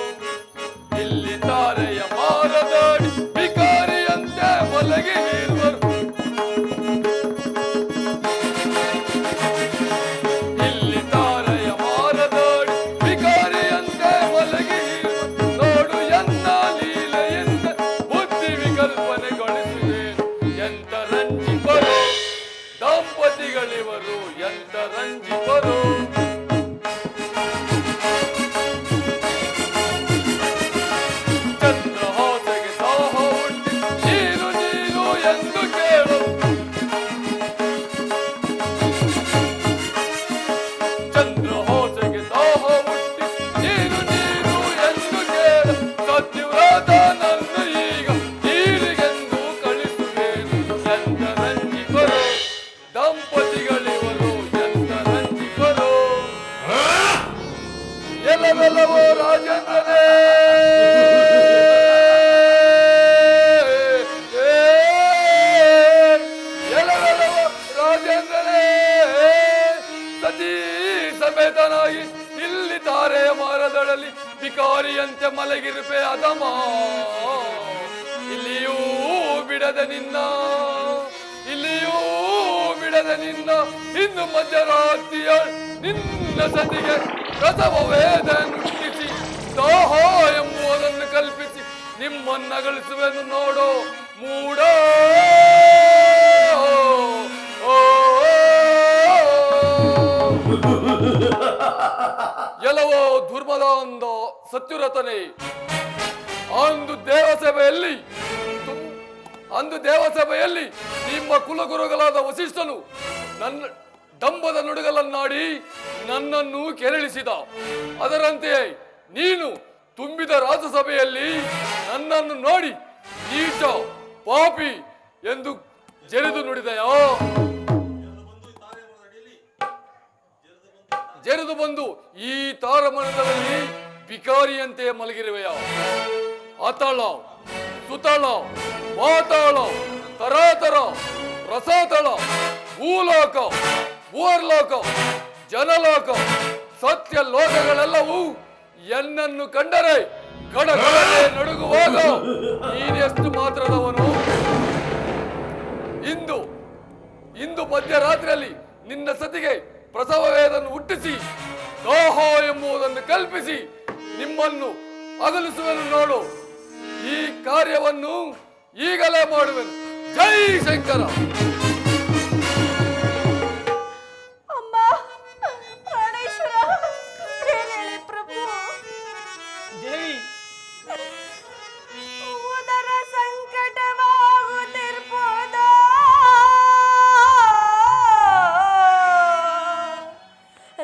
E: ಇಲ್ಲಿ ತಾರೆಯ ಮಾರದಾಡಿ ಬಿಕಾರಿಯಂತೆ ಮಲಗಿ ಇರುವರು ಇಲ್ಲಿ ತಾರೆಯ ಮಾರದಾಡಿ ಬಿಕಾರಿಯಂತೆ ಮಲಗಿ ಇರುವರು ನೋಡು ಎನ್ನ ಲೀಲೆಯಿಂದ ಬುದ್ಧಿ ವಿಕಲ್ಪನೆಗೊಳಿಸಿದೆ ಎಂತರಂಜಿಪರೋ ದಂಪತಿಗಳಿವರು ಎಂತರಂಜಿಪರೋ ಚಂದ್ರಹಾಸೆಗೆ ದಾಹ ಹುಟ್ಟಿ ನೀರು ನೀರು ಎಂದು ಕೇಳು ಚಂದ್ರಹಾಸೆಗೆ ದಾಹ ಹುಟ್ಟಿ ನೀರು ನೀರು ಎಂದು ಕೇಳು ಸತ್ಯವ್ರತ ನನ್ನ ಈಗ ನೀರಿಗೆಂದು ಕಳಿಸುವೇನು ಎಂತರಂಜಿಪರೋ ದಂಪತಿಗಳಿವರು ಎಂತರಂಜಿಪರೋ ಎಲ್ಲವೆಲ್ಲವೋ ರಾಜೇಂದ್ರನೇ ಎಲ್ಲವೆಲ್ಲವೋ ರಾಜೇಂದ್ರನೇ ಸತೀ ಸಮೇತನಾಗಿ ಇಲ್ಲಿ ತಾರೆಯ ಮರದಡಲಿ ಬಿಕಾರಿಯಂತೆ ಮಲಗಿರುಪೆ ಅದಮ ಇಲ್ಲಿಯೂ ಬಿಡದೆ ನಿನ್ನ ಇಲ್ಲಿಯೂ ಬಿಡದೆ ನಿನ್ನ ಇನ್ನು ಮಧ್ಯರಾತ್ರಿಯ ನಿನ್ನ ಸತಿಗೆ ಪ್ರಸವ ವೇದ ನುಟ್ಟಿಸಿ ದಾಹ ಎಂಬುದನ್ನು ಕಲ್ಪಿಸಿ ನಿಮ್ಮನ್ನಗಳಿಸುವೆನು ನೋಡೋ ಮೂಡ ಎಲ್ಲವೋ ದುರ್ಮದ ಅಂದ ಸತ್ಯುರತನೇ ಅಂದು ದೇವಸಭೆಯಲ್ಲಿ ನಿಮ್ಮ ಕುಲಗುರುಗಳಾದ ವಸಿಷ್ಠನು ನನ್ನ ಡಂಬದ ನುಡುಗಲನ್ನಾಡಿ ನನ್ನನ್ನು ಕೆರಳಿಸಿದ. ಅದರಂತೆಯೇ ನೀನು ತುಂಬಿದ ರಾಜಸಭೆಯಲ್ಲಿ ನನ್ನನ್ನು ನೋಡಿ ನೀಚ ಪಾಪಿ ಎಂದು ಜರಿದು ನುಡಿದೆಯಾ? ಜರಿದು ಬಂದು ಈ ತಾರಮಣದಲ್ಲಿ ಬಿಕಾರಿಯಂತೆ ಮಲಗಿರುವೆಯ? ಅತಳ ಸುತಳ ಮಾತಾಳ ತರಾತರ ರಸಾತಳ ಭೂಲೋಕ ಭೂರ್ಲೋಕ ಜನಲೋಕ ಸತ್ಯ ಲೋಕಗಳೆಲ್ಲವೂ ಎನ್ನನ್ನು ಕಂಡರೆ ಗಡಗಡನೆ ನಡುಗುವಾಗ ನೀನೆಷ್ಟು ಮಾತ್ರದವನು? ಇಂದು ಮಧ್ಯರಾತ್ರಿಯಲ್ಲಿ ನಿನ್ನ ಸತಿಗೆ ಪ್ರಸವ ವೇದನ್ನು ಹುಟ್ಟಿಸಿ ದಾಹ ಎಂಬುದನ್ನು ಕಲ್ಪಿಸಿ ನಿಮ್ಮನ್ನು ಅಗಲಿಸುವೆನು ನೋಡು. ಈ ಕಾರ್ಯವನ್ನು ಈಗಲೇ ಮಾಡುವೆನು. ಜೈ ಶಂಕರ.
C: ಅಮ್ಮ ಪ್ರಾಣೇಶ್ವರ ಏನ್ ಹೇಳಿ ಪ್ರಭು?
A: ದೇವಿ
C: ಉದರ ಸಂಕಟವಾಗುತ್ತಿರ್ಬೋದ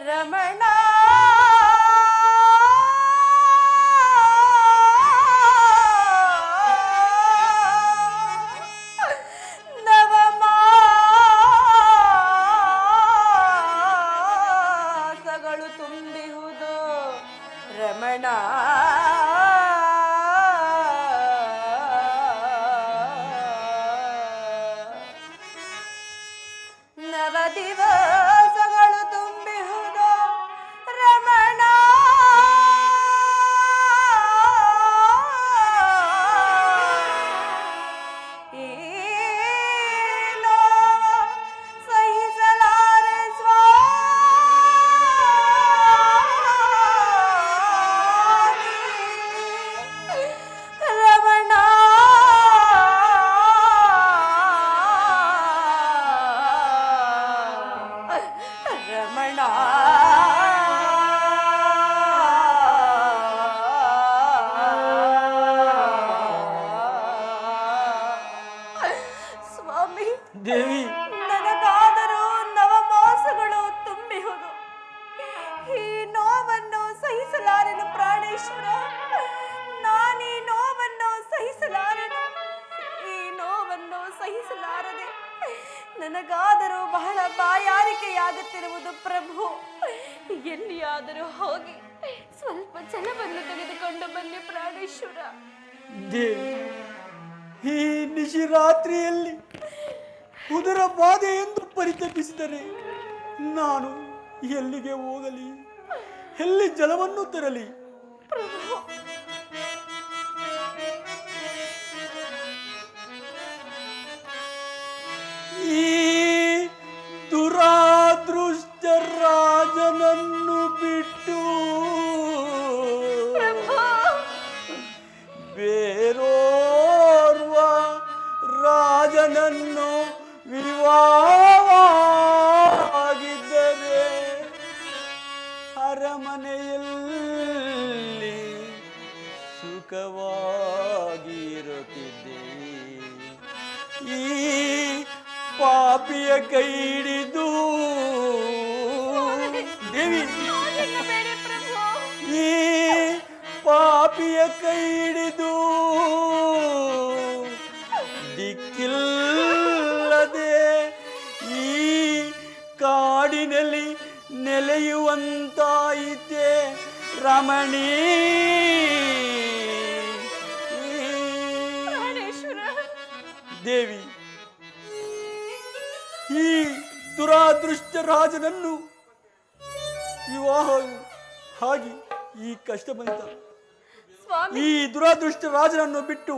C: ರಮಣ ನವಮಾನವ
B: ದೇವಿ,
C: ನನಗಾದರೂ ನವಮಾಸಗಳು ತುಂಬಿಹುದು. ಈ ನೋವನ್ನು ಸಹಿಸಲಾರೆನು ಪ್ರಾಣೇಶ್ವರ. ನಾನೀ ನೋವನ್ನು ಸಹಿಸಲಾರೆನು. ಈ ನೋವನ್ನು ಸಹಿಸಲಾರದೆ ನನಗಾದರೂ ಬಹಳ ಬಾಯಾರಿಕೆಯಾಗುತ್ತಿರುವುದು ಪ್ರಭು. ಎಲ್ಲಿಯಾದರೂ ಹೋಗಿ ಸ್ವಲ್ಪ ಜಲವನ್ನು ತೆಗೆದುಕೊಂಡು ಬನ್ನಿ ಪ್ರಾಣೇಶ್ವರ.
B: ದೇವಿ, ಈ ನಿಶಿರಾತ್ರಿಯಲ್ಲಿ ಉದರ ಬಾಧೆ ಎಂದು ಪರಿತಪಿಸಿದರೆ ನಾನು ಎಲ್ಲಿಗೆ ಹೋಗಲಿ? ಎಲ್ಲಿ ಜಲವನ್ನು ತರಲಿ?
C: ಪ್ರಭು,
B: ಈ ದುರಾದೃಷ್ಟ ರಾಜನನ್ನು ಬಿಟ್ಟು ಬೇರೋರ್ವ ರಾಜನನ್ನು ವಿವಾಹವಾಗಿದ್ದರೆ ಅರಮನೆಯಲ್ಲಿ ಸುಖವಾಗಿರುತ್ತಿದ್ದೆ. ಈ ಪಾಪಿಯ ಕೈ ಹಿಡಿದು ದೇವಿ,
C: ಬೇಡಿ ಪ್ರಭು.
B: ಈ ಪಾಪಿಯ ಕೈ ಹಿಡಿದು ದಿಕ್ಕಿಲ್ಲದೆ ಈ ಕಾಡಿನಲ್ಲಿ ನೆಲೆಯುವಂತಾಯಿತೆ ರಮಣಿ. ದೇವಿ, ಈ ದುರಾದೃಷ್ಟ ರಾಜನನ್ನು ವಿವಾಹ ಆಗಿ ಈ ಕಷ್ಟ ಬಂತ. ಈ ದುರಾದೃಷ್ಟ ರಾಜನನ್ನು ಬಿಟ್ಟು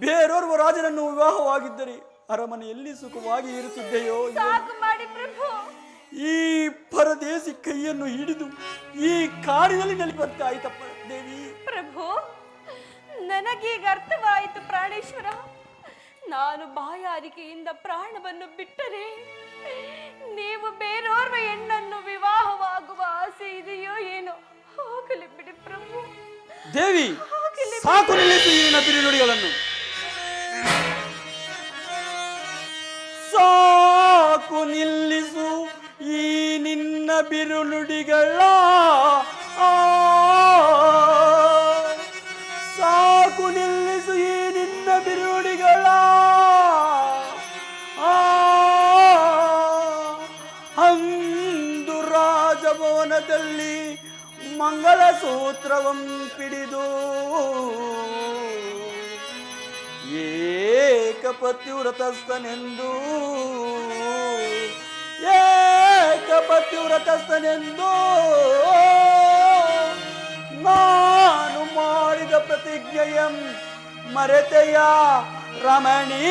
B: ಬೇರೊರ್ವ ರಾಜನನ್ನು ವಿವಾಹವಾಗಿದ್ದರೆ ಅರಮನೆಯಲ್ಲಿ ಸುಖವಾಗಿ ಇರುತ್ತಿದ್ದೆಯೋ? ಈ ಪರದೇಶಿ ಕೈಯನ್ನು ಹಿಡಿದು ಈ ಕಾಡಿನಲ್ಲಿ ನೆಲೆಯುವಂತಾಯ್ತಪ್ಪ ದೇವಿ.
C: ಪ್ರಭು, ನನಗೀಗ ಅರ್ಥವಾಯಿತು ಪ್ರಾಣೇಶ್ವರ. ನಾನು ಬಾಯಾರಿಕೆಯಿಂದ ಪ್ರಾಣವನ್ನು ಬಿಟ್ಟರೆ ನೀವು ಬೇರೋರ್ವ ಹೆಣ್ಣನ್ನು ವಿವಾಹವಾಗುವ ಆಸೆ ಇದೆಯೋ ಏನೋ. ಹೋಗಲಿ ಬಿಡಿ ಪ್ರಭು.
B: ದೇವಿ, ಸಾಕು ನಿಲ್ಲಿಸು ಈ ನಿನ್ನ ಬಿರುನುಡಿಗಳನ್ನು. ಸಾಕು ನಿಲ್ಲಿಸು ಈ ನಿನ್ನ ಬಿರುನುಡಿಗಳ. ಸಾಕು ನಿಲ್ಲಿಸು ಈ ನಿನ್ನ ಬಿರುನುಡಿಗಳ. ಅಂದು ರಾಜಭವನದಲ್ಲಿ ಮಂಗಳ ಸೂತ್ರವಂ ಪಿಡಿದು ಏಕಪತ್ಯುವ್ರತಸ್ಥನೆಂದು ನಾನು ಮಾಡಿದ ಪ್ರತಿಜ್ಞೆಯಂ ಮರೆತೆಯ ರಮಣಿ.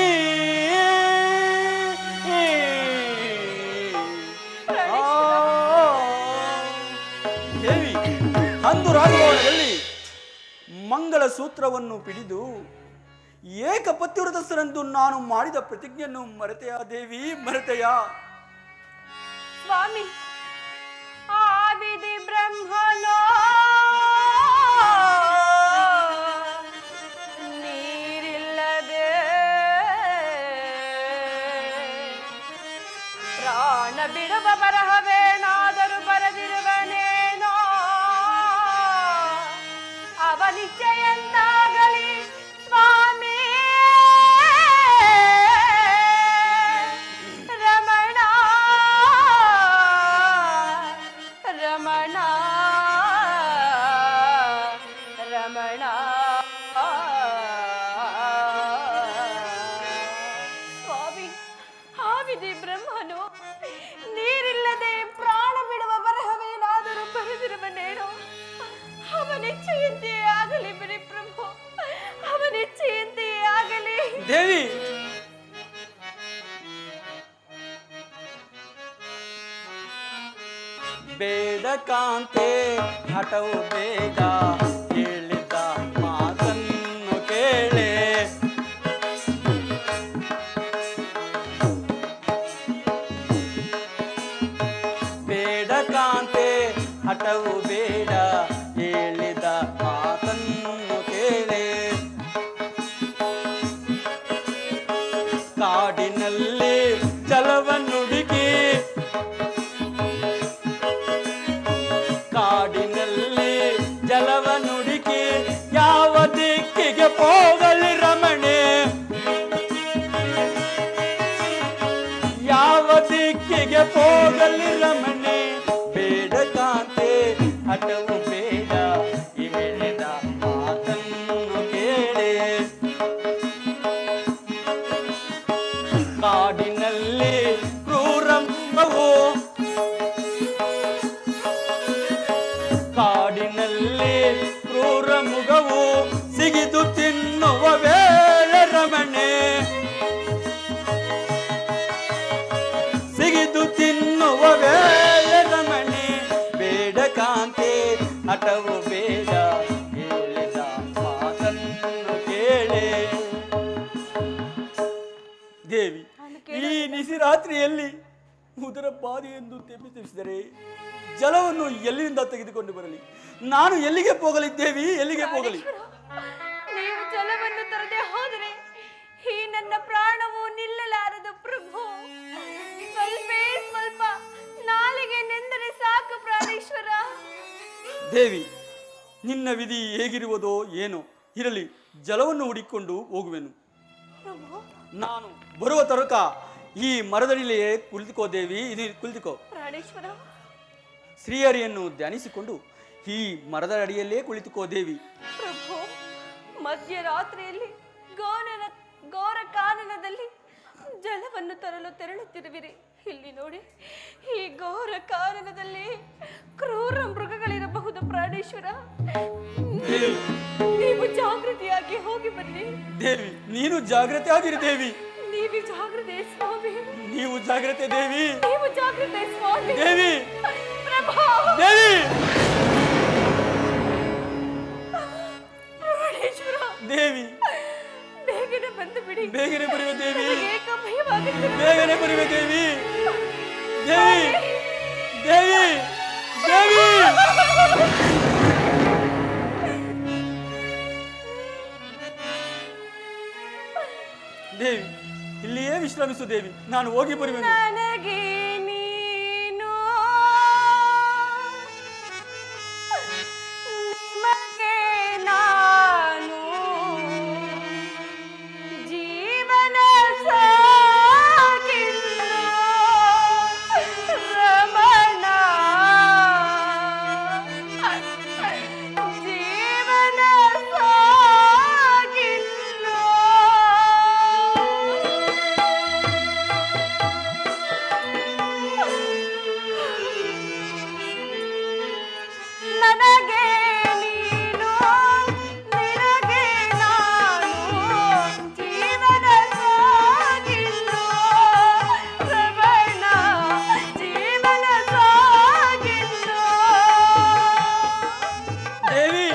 B: ದೇವಿ, ಅಂದು ರಾಜಭವನದಲ್ಲಿ ಮಂಗಳ ಸೂತ್ರವನ್ನು ಪಿಡಿದು ಏಕಪತ್ಯುವ್ರತಸ್ಥನೆಂದು ನಾನು ಮಾಡಿದ ಪ್ರತಿಜ್ಞೆಯನ್ನು ಮರೆತೆಯ ದೇವಿ, ಮರೆತೆಯ?
C: ಸ್ವಾಮಿ, ಆವಿಧಿ ಬ್ರಹ್ಮನೋ ನೀರಿಲ್ಲದೆ ಪ್ರಾಣ ಬಿಡುವ ಬರಹವೇನಾದರೂ ಬರೆದಿರುವನೇನೋ. ಅವನಿಚ್ಛೆಯಂತಾಗಲಿ ಸ್ವಾಮಿ. ರಮಣ ರಮಣ ರಮಣ ಸ್ವಾಮಿ, ಆವಿಧಿ ಬ್ರಹ್ಮನು ನೀರಿಲ್ಲದೆ ಪ್ರಾಣ ಬಿಡುವ ಬರಹವೇನಾದರೂ ಬರೆದಿರುವನೇನೋ. ಅವನಿಚ್ಛೆಯಂತೆಯೇ ಆಗಲಿ ಬಿಡಿ ಪ್ರಭು, ಅವನಿಚ್ಛೆಯಂತೆಯೇ ಆಗಲಿ.
B: ದೇವಿ, ಬೇಡ ಕಾಂತೆ ಹಠವು ಬೇಡ, ಹೇಳಿದ ಮಾತನ್ನು ಕೇಳೆ. ಬೇಡ ಕಾಂತೆ ಹಠವು ಬೇಡ, ಹೇಳಿದ ಮಾತನ್ನು ಕೇಳೆ. ಕಾಡಿನಲ್ಲಿ
F: ಜಲವನ್ನುಡುಕಿ ಕಾಡಿನಲ್ಲಿ ಜಲವನ್ನುಡುಕಿ ಯಾವ ದಿಕ್ಕಿಗೆ ಹೋಗಲಿ ರಮಣೆ ಯಾವ ದಿಕ್ಕಿಗೆ ಹೋಗಲಿ ರಮಣೆ ಬೇಡ ಕಾಂತೆ ಹಠವು ಬೇಡ ಈ ಹೇಳಿದ ಮಾತನ್ನು ಕೇಳೆ ಕಾಡಿನಲ್ಲಿ ಕ್ರೂರಮೃಗವು ಕಾಡಿನಲ್ಲಿ ಕ್ರೂರ ಮೃಗವು ಸಿಗಿದು ತಿನ್ನುವ ವೇಳೆ ರಮಣೆ ಸಿಗಿದು ತಿನ್ನುವ ವೇಳೆ ರಮಣೆ ಬೇಡ ಕಾಂತೆ ಹಠವು ಬೇಡ ಹೇಳಿದ ಮಾತನ್ನು ಕೇಳೆ ದೇವಿ ಈ ನಿಶಿರಾತ್ರಿಯಲ್ಲಿ ಉದರ ಬಾಧೆ ಎಂದು ತೆಪ್ಪಿಸಿದರೆ ಜಲವನ್ನು ಎಲ್ಲಿಂದ ತೆಗೆದುಕೊಂಡು ಬರಲಿ ನಾನು ಎಲ್ಲಿಗೆ ಹೋಗಲಿ ದೇವಿ ಎಲ್ಲಿಗೆ ಹೋಗಲಿ
C: ನೀವು ಜಲವನ್ನು ತರದೆ ಹೋದರೆ ಈ ನನ್ನ ಪ್ರಾಣವು ನಿಲ್ಲಲಾರದು ಪ್ರಭು ಸ್ವಲ್ಪ ನಾಲಿಗೆ ನೆಂದರೆ ಸಾಕು ಪ್ರಾಣೇಶ್ವರ
F: ದೇವಿ ನಿನ್ನ ವಿಧಿ ಹೇಗಿರುವುದೋ ಏನೋ ಇರಲಿ ಜಲವನ್ನು ಹುಡಿಕೊಂಡು ಹೋಗುವೆನು
C: ಪ್ರಭು
F: ನಾನು ಬರುವ ತನಕ ಈ ಮರದಡಿಯಲ್ಲಿಯೇ ಕುಳಿತುಕೋ ದೇವಿ ಇದು ಕುಳಿತುಕೋ
C: ಪ್ರಾಣೇಶ್ವರ
F: ಶ್ರೀಹರಿಯನ್ನು ಧ್ಯಾನಿಸಿಕೊಂಡು ಈ ಮರದ ಅಡಿಯಲ್ಲೇ ಕುಳಿತುಕೋ ದೇವಿ
C: ಪ್ರಭು ಮಧ್ಯರಾತ್ರಿಯಲ್ಲಿ ಘೋರ ಕಾನನದಲ್ಲಿ ಜಲವನ್ನು ತರಲು ತೆರಳುತ್ತಿರುವಿರಿ ಇಲ್ಲಿ ನೋಡಿ ಈ ಘೋರ ಕಾನನದಲ್ಲಿ ಕ್ರೂರ ಮೃಗಗಳಿರಬಹುದು ಪ್ರಾಣೇಶ್ವರ ನೀವು ಜಾಗೃತಿಯಾಗಿ ಹೋಗಿ ಬನ್ನಿ
F: ದೇವಿ ನೀನು ಜಾಗ್ರತೆ ಆಗಿರಿ ದೇವಿ
C: ನೀವು ಜಾಗೃತೆ ಸ್ವಾಮಿ
F: ನೀವು ಜಾಗ್ರತೆ ದೇವಿ
C: ನೀವು ಜಾಗೃತೆ ಸ್ವಾಮಿ
F: ದೇವಿ
C: ಪ್ರಭು
F: ದೇವಿ
C: ಪ್ರಾಣೇಶ್ವರ
F: ದೇವಿ
C: ಬೇಗನೆ ಬಂದು ಬಿಡಿ
F: ಬೇಗನೆ ಬರುವೆ ದೇವಿ
C: ಏಕ ಭಯವಾಗುತ್ತಿದೆ
F: ಬೇಗನೆ ಬರುವೆ ದೇವಿ ದೇವಿ ದೇವಿ ದೇವಿ ದೇವಿ ಇಲ್ಲಿಯೇ ವಿಶ್ರಮಿಸು ದೇವಿ ನಾನು ಹೋಗಿ ಬರುವೆನು
C: ನನಗೆ ನೀನು ನಿಮಗೆ ನಾನು ಜೀವನ ಸಾಗಿಲ್ಲ ರಮಣ ಜೀವನ ಸಾಗಿಲ್ಲ ನನಗೆ ನೀನು ನಿನಗೆ ನಾನು ಜೀವನ ಸಾಗಿಲ್ಲ ರಮಣ ಜೀವನ ಸಾಗಿಲ್ಲ
F: ದೇವಿ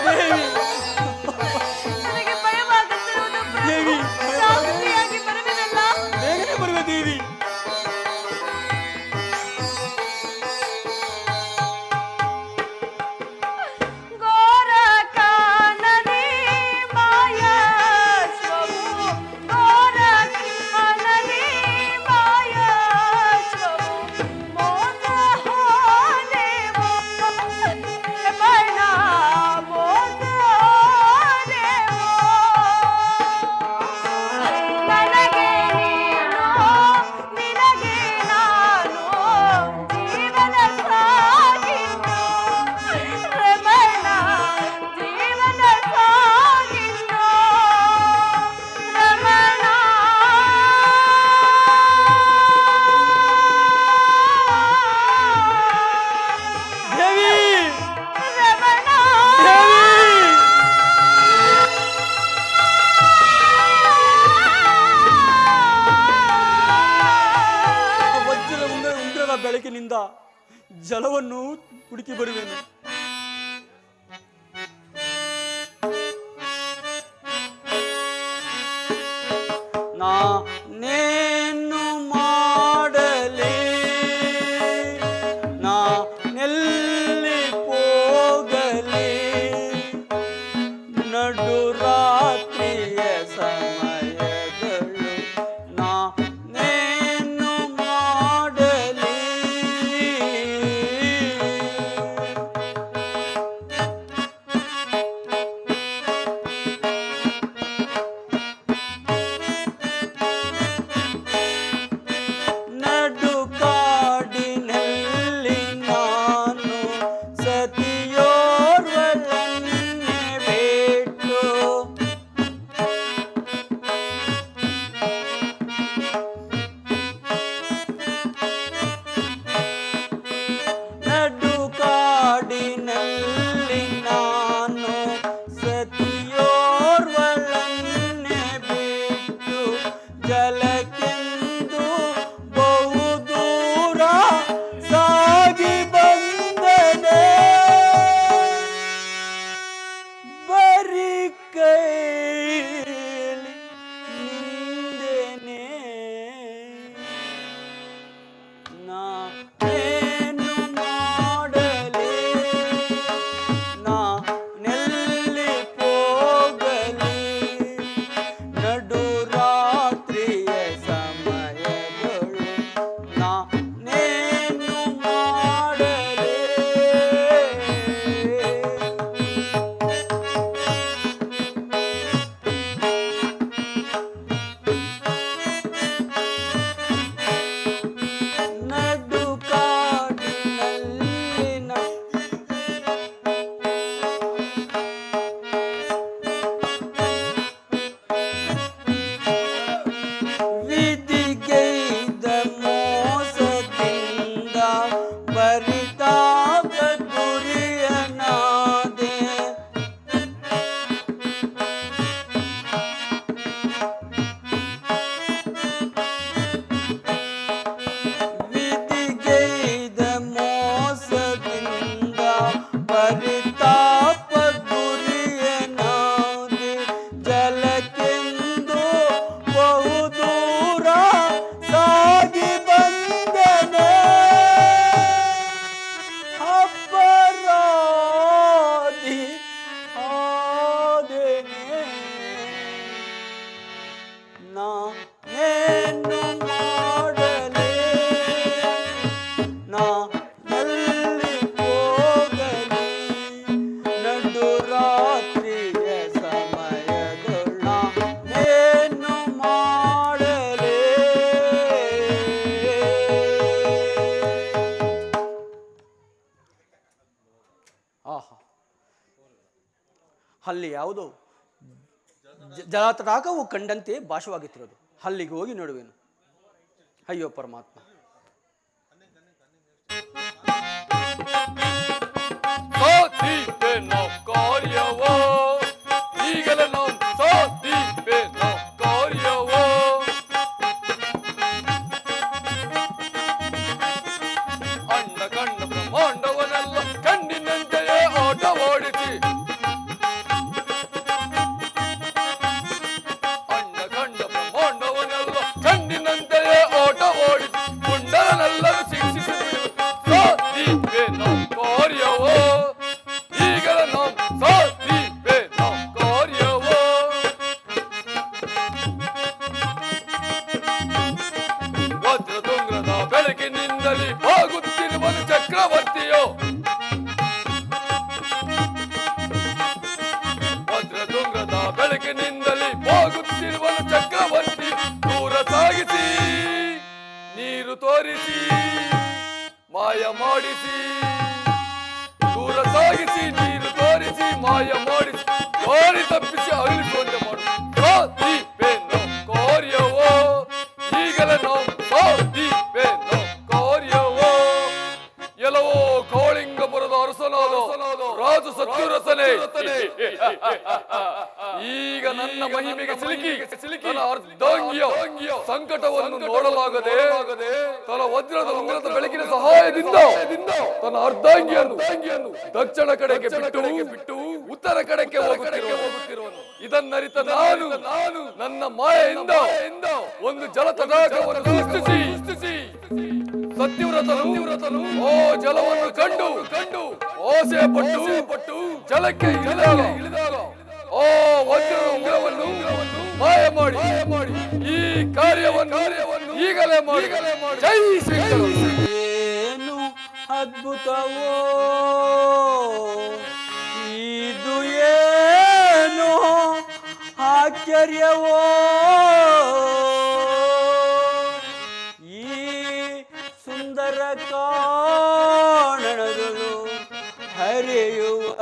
F: ದೇವಿ
C: ನನಗೆ ಭಯವಾಗುತ್ತಿರುವುದು
F: ದೇವಿ
C: ಜಾಗೃತಿಯಾಗಿ ಬರುವುದಲ್ಲ
F: ಬೇಗನೆ ಬರುವೆ ದೇವಿ
C: ಘೋರ ಕಾನನೆ ಮಾಯಾಶ್ವವು ಘೋರ ಕಾನನೆ ಮಾಯಾಶ್ವವು ಮೋಸ ಹೋದೆವು ಬಣ ಮೋಸ ಹೋದೆವು ನನಗೆ ನೀನು ನಿನಗೆ ನಾನು ಜೀವನ ಸಾಗಿದ್ದು ರಮಣ ಜೀವನ ಸಾಗಿದ್ದು ರಮಣ
F: ದೇವಿ
C: ರಮಣ
F: ದೇವಿ ವಜ್ರದ ಉಂಗುರದ ಬೆಳಕಿನಿಂದ ಜಲವನ್ನು ಹುಡುಕಿ ಬರುವೆನು ನಾನೇನು ಮಾಡಲಿ ನಾನೆಲ್ಲಿ ಹೋಗಲಿ ನಡು ರಾತ್ರಿಯ ಸಮಯಗಳು ನಾನೇನು ಅಲ್ಲಿ ಯಾವುದೋ ಜಲತಟಾಕವು ಕಂಡಂತೆ ಭಾಷವಾಗುತ್ತಿರೋದು. ಅಲ್ಲಿಗೆ ಹೋಗಿ ನೋಡುವೆನು. ಅಯ್ಯೋ ಪರಮಾತ್ಮ.
E: ಸಾಧಿಪೆ ನಾವು ಕಾರ್ಯವೋ ಈಗಲೇ ನಾವು ಸಾಧಿಪೆ ನಾವು ಕಾರ್ಯವೋ ಅಣ್ಣ ಕಣ್ಣ ಬ್ರಹ್ಮಾಂಡವನೆಲ್ಲ ಕಣ್ಣಿನಂತೆಯೇ ಆಟ ಓಡಿಸಿ ಅಣ್ಣ ಕಂಡ ಬ್ರಹ್ಮಾಂಡವನೆಲ್ಲ ಕಣ್ಣಿನಂತೆಯೇ ಆಟ ಓಡಿಸಿ ಗುಂಡರನ್ನೆಲ್ಲರೂ ಶಿಕ್ಷಿಸಿ ಸಾಧಿಪೆ ನಾವು ಕಾರ್ಯವೋ ಈಗಲೇ ನಾವು ಸಾಧಿಪೆ ನಾವು ಕಾರ್ಯವೋ ವಜ್ರತುಂಗ್ರದ ಬೆಳಕಿನಿಂದಲೇ ಬಾಗುತ್ತಿರುವನು ಚಕ್ರವರ್ತಿಯೋ ವಜ್ರತುಂಗ್ರದ ಬೆಳಕಿನಿಂದಲೇ ಬಾಗುತ್ತಿರುವನು ಚಕ್ರವರ್ತಿ ದೂರ ಸಾಗಿಸಿ ನೀರು ತೋರಿಸಿ ಮಾಯ ಮಾಡಿಸಿ ದೂರ ಸಾಗಿಸಿ ನೀರು ತೋರಿಸಿ ಮಾಯ ಮಾಡಿಸಿ ದಾರಿ ತಪ್ಪಿಸಿ ಅಗಲಿಸುವಂತೆ ಮಾಡು ಸಾಧಿಪೆ ನಾವು ಕಾರ್ಯವೋ ಈಗಲೇ ನಾವು ಸಾಧಿಪೆ ನಾವು ಕಾರ್ಯವೋ ಎಲ್ಲವೋ ಕೌಳಿಂಗಪುರದ ಅರಸನಾದ ರಾಜ ಸತ್ಯುರಸನೆ ಈಗ ನನ್ನ ಮಹಿಮೆಗೆ ಸಿಲುಕಿ ತನ್ನ ಅರ್ಧಾಂಗಿಯ ಸಂಕಟವನ್ನು ನೋಡಲಾಗದೆ ತನ್ನ ವಜ್ರದ ಉಂಗುರದ ಬೆಳಕಿನ ಸಹಾಯದಿಂದ ತನ್ನ ಅರ್ಧಾಂಗಿಯನ್ನು ದಕ್ಷಿಣ ಕಡೆಗೆ ಬಿಟ್ಟು ಉತ್ತರ ಕಡೆಗೆ ಹೋಗುತ್ತಿರುವನು. ಇದನ್ನರಿತ ನಾನು ನನ್ನ ಮಾಯೆಯಿಂದ ಒಂದು ಜಲತಟಾಕವನ್ನು ಸೃಷ್ಟಿಸಿ ಸತ್ಯವ್ರತನು ಓ ಜಲವನ್ನು ಕಂಡು ಓಸೆ ಪಟ್ಟು ಜಲಕ್ಕೆ ಇಳಿದಾಗ ಓ ವಜ್ರದ ಉಂಗುರವನ್ನು ಮಾಯ ಮಾಡಿ ಈ ಕಾರ್ಯವನ್ನು ಈಗಲೇ ಮಾಡಿ ಜೈ ಶ್ರೀಕೃಷ್ಣ.
F: ಏನು ಅದ್ಭುತವೋ ಇದು, ಏನು ಆಶ್ಚರ್ಯವೋ ಈ ಸುಂದರ ಕಾರಣಗಳು ಹರಿಯುವ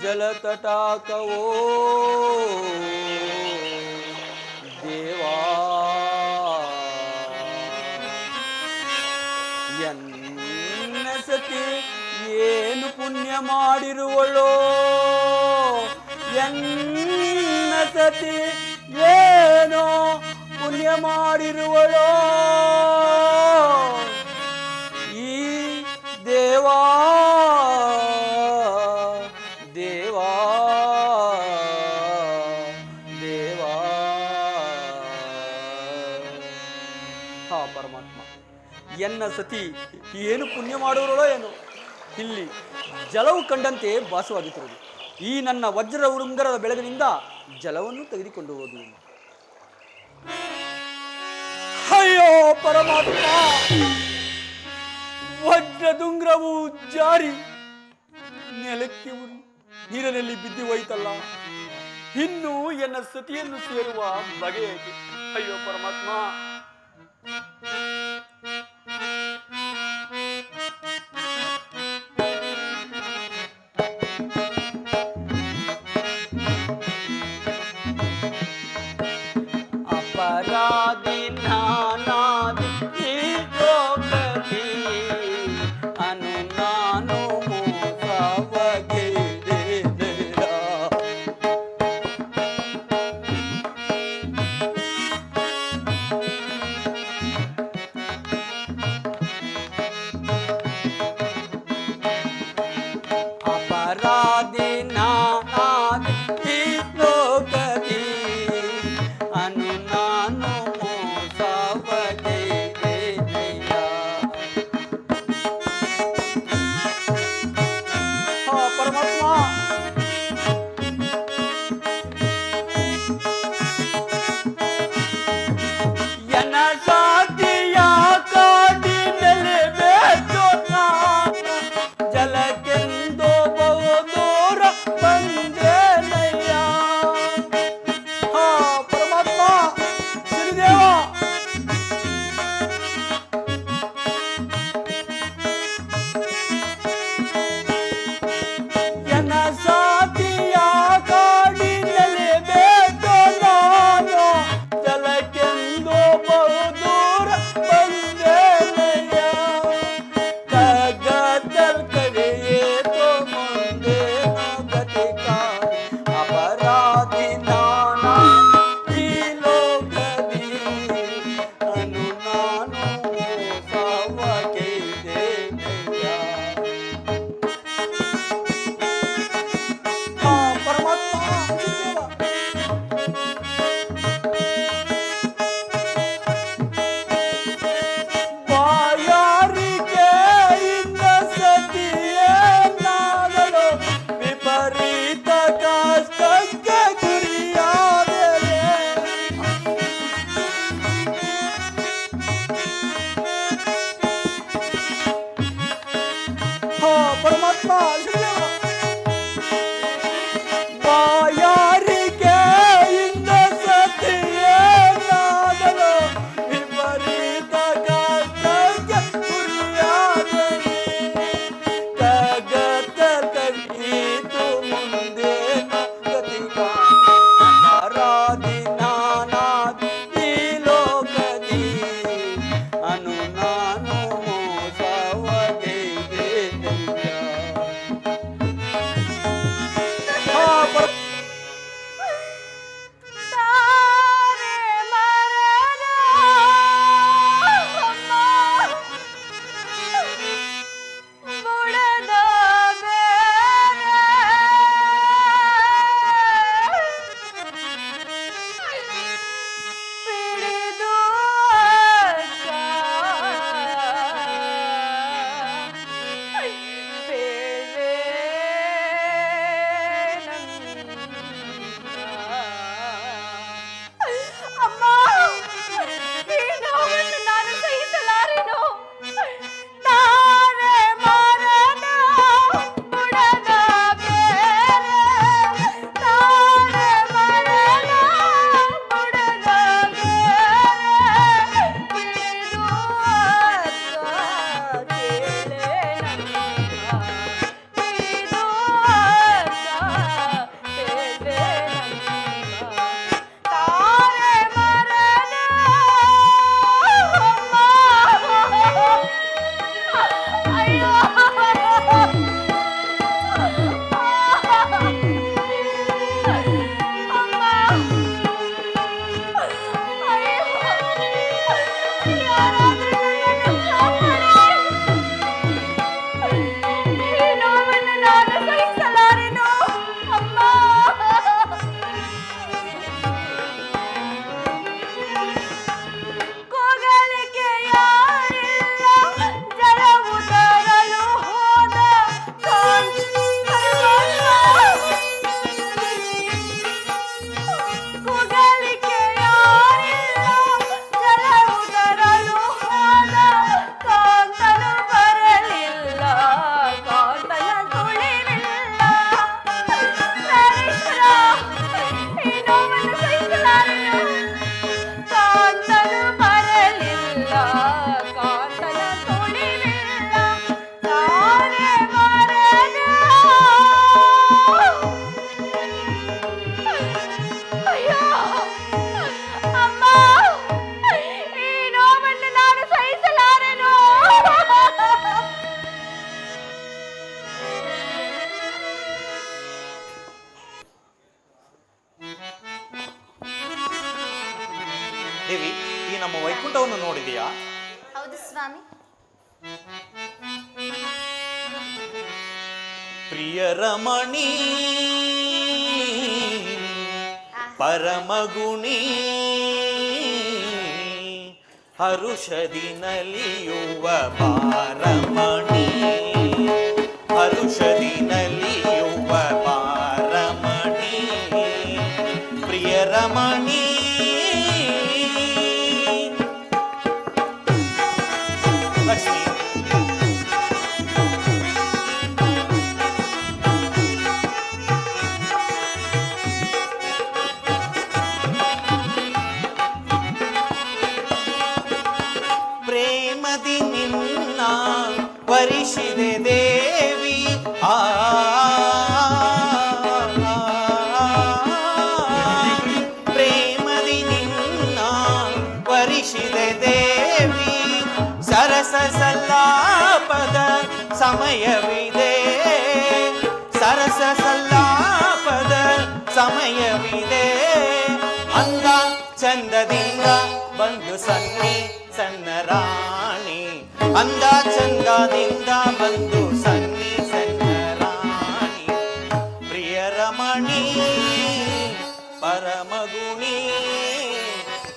F: ಜಲತಟಾಕವೋ ದೇವಾ. ಎನ್ನ ಸತಿ ಏನು ಪುಣ್ಯ ಮಾಡಿರುವಳೋ, ಎನ್ನ ಸತಿ ಏನೋ ಪುಣ್ಯ ಮಾಡಿರುವಳೋ ಈ ದೇವಾ ದೇವಾ ದೇವಾ. ಹಾ ಪರಮಾತ್ಮ, ಎನ್ನ ಸತಿ ಏನು ಪುಣ್ಯ ಮಾಡುವಳೋ ಏನೋ, ಇಲ್ಲಿ ಜಲವು ಕಂಡಂತೆ ಭಾಸವಾಗುತ್ತಿರುವುದು. ಈ ನನ್ನ ವಜ್ರ ಉಂಗುರದ ಬೆಳಗಿನಿಂದ ಜಲವನ್ನು ತೆಗೆದುಕೊಂಡು ಹೋಗುವುದು. ಅಯ್ಯೋ ಪರಮಾತ್ಮ, ವಜ್ರದುಂಗ್ರವು ಜಾರಿ ನೆಲಕ್ಕೆ ನೀರಿನಲ್ಲಿ ಬಿದ್ದು ಹೋಯ್ತಲ್ಲ. ಇನ್ನು ಎನ್ನ ಸತಿಯನ್ನು ಸೇರುವ ಬಗೆ ಹೇಗೆ? ಅಯ್ಯೋ ಪರಮಾತ್ಮ. ಅಪರಾಧಿ ನಾನಾದಿ ಈ ಲೋಕದಿ ಅನು ನಾನು ಮೋಸವಗೆದೆರ. ಅಪರಾಧಿ ನಾನಾದಿ ಈ ಲೋಕದಿ ಅನು ನಾನು
G: ದೇವಿ, ಈ ನಮ್ಮ ವೈಕುಂಠವನ್ನು ನೋಡಿದೆಯಾ?
C: ಹೌದು ಸ್ವಾಮಿ.
G: ಪ್ರಿಯರಮಣಿ ಪರಮಗುಣಿ ಹರುಷದಿ ನಲಿಯುವ ಬಾರಮಣಿ, ಹರುಷದಿ ನಲಿಯುವ ಬಾರಮಣಿ, ಪ್ರಿಯರಮಣಿ. ಲಕ್ಷ್ಮಿ, ಪ್ರೇಮದಿ ನಿನ್ನ ವರಿಸಿದೆ ದೇವಿ, ಪ್ರೇಮದಿ ನಿನ್ನ ವರಿಸಿದೆ ದೇವಿ, ಸರಸ ಸಲ್ಲಾಪದ ಸಮಯವಿದೆ, ಸರಸ ಸಲ್ಲಾಪದ ಸಮಯವಿದೆ, ಅಂದ ಚಂದದಿಂದ ಬಂದು ಸನ್ನಿ ಸಣ್ಣ ರಾಣಿ, ಅಂದ ಚಂದದಿಂದ ಬಂದು ಸನ್ನಿ ಸಣ್ಣ ರಾಣಿ, ಪ್ರಿಯರಮಣಿ ಪರಮಗುಣಿ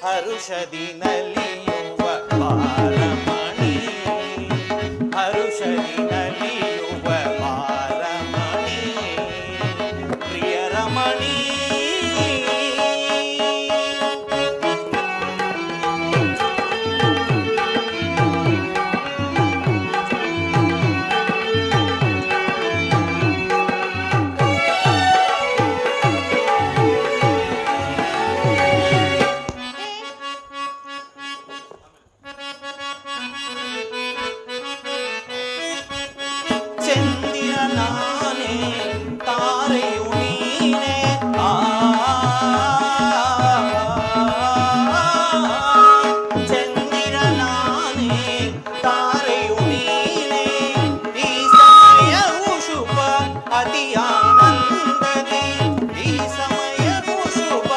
G: ಹರುಷದಿ ನಲಿಯುವ ಬಾರಮಣಿ, ಹರುಷದಿ ನಲಿಯುವ ಬಾರಮಣಿ, ಪ್ರಿಯರಮಣಿ. ಚಂದಿರ ನಾನೇ ತಾರೆಯು ನೀನೆ, ಚಂದಿರ ನಾನೇ ತಾರೆಯು ನೀನೆ, ಈ ಸಮಯವು ಶುಭ ಅತಿ ಆನಂದದಿ, ಈ ಸಮಯವು ಶುಭ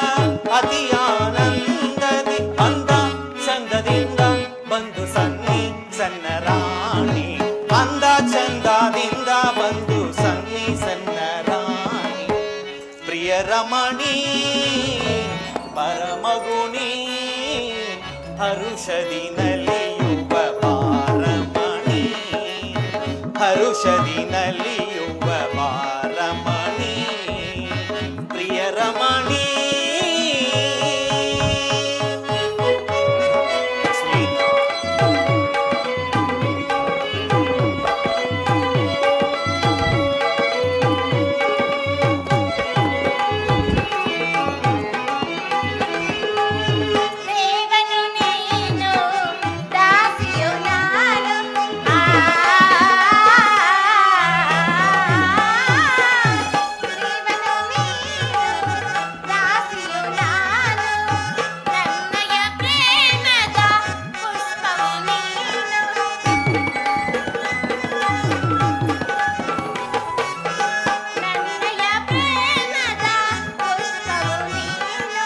G: ಅತಿ ಆನಂದದಿ, ಅಂದ ಚಂದದಿಂದ ಬಂದು ಸನ್ನಿ ಸಣ್ಣ ರಾಣಿ, ಅಂದ ಚಂದದಿಂದ ಬಂದು ಸನ್ನಿ ಸಣ್ಣ ರಾಣಿ, ಪ್ರಿಯರಮಣಿ ಪರಮಗುಣಿ ಹರುಷದಿ ನಲಿಯುವ ಬಾರಮಣಿ, ಹರುಷದಿ ನಲಿಯುವ ಬಾರಮಣಿ, ಪ್ರಿಯರಮಣಿ.
C: ದೇವನು ನೀನು ದಾಸಿಯು ನಾನು, ದೇವನು ನೀನು ದಾಸಿಯು ನಾನು, ನನ್ನಯ ಪ್ರೇಮದ ಪುಷ್ಪವು ನೀನು, ನನ್ನಯ ಪ್ರೇಮದ ಪುಷ್ಪವು ನೀನು,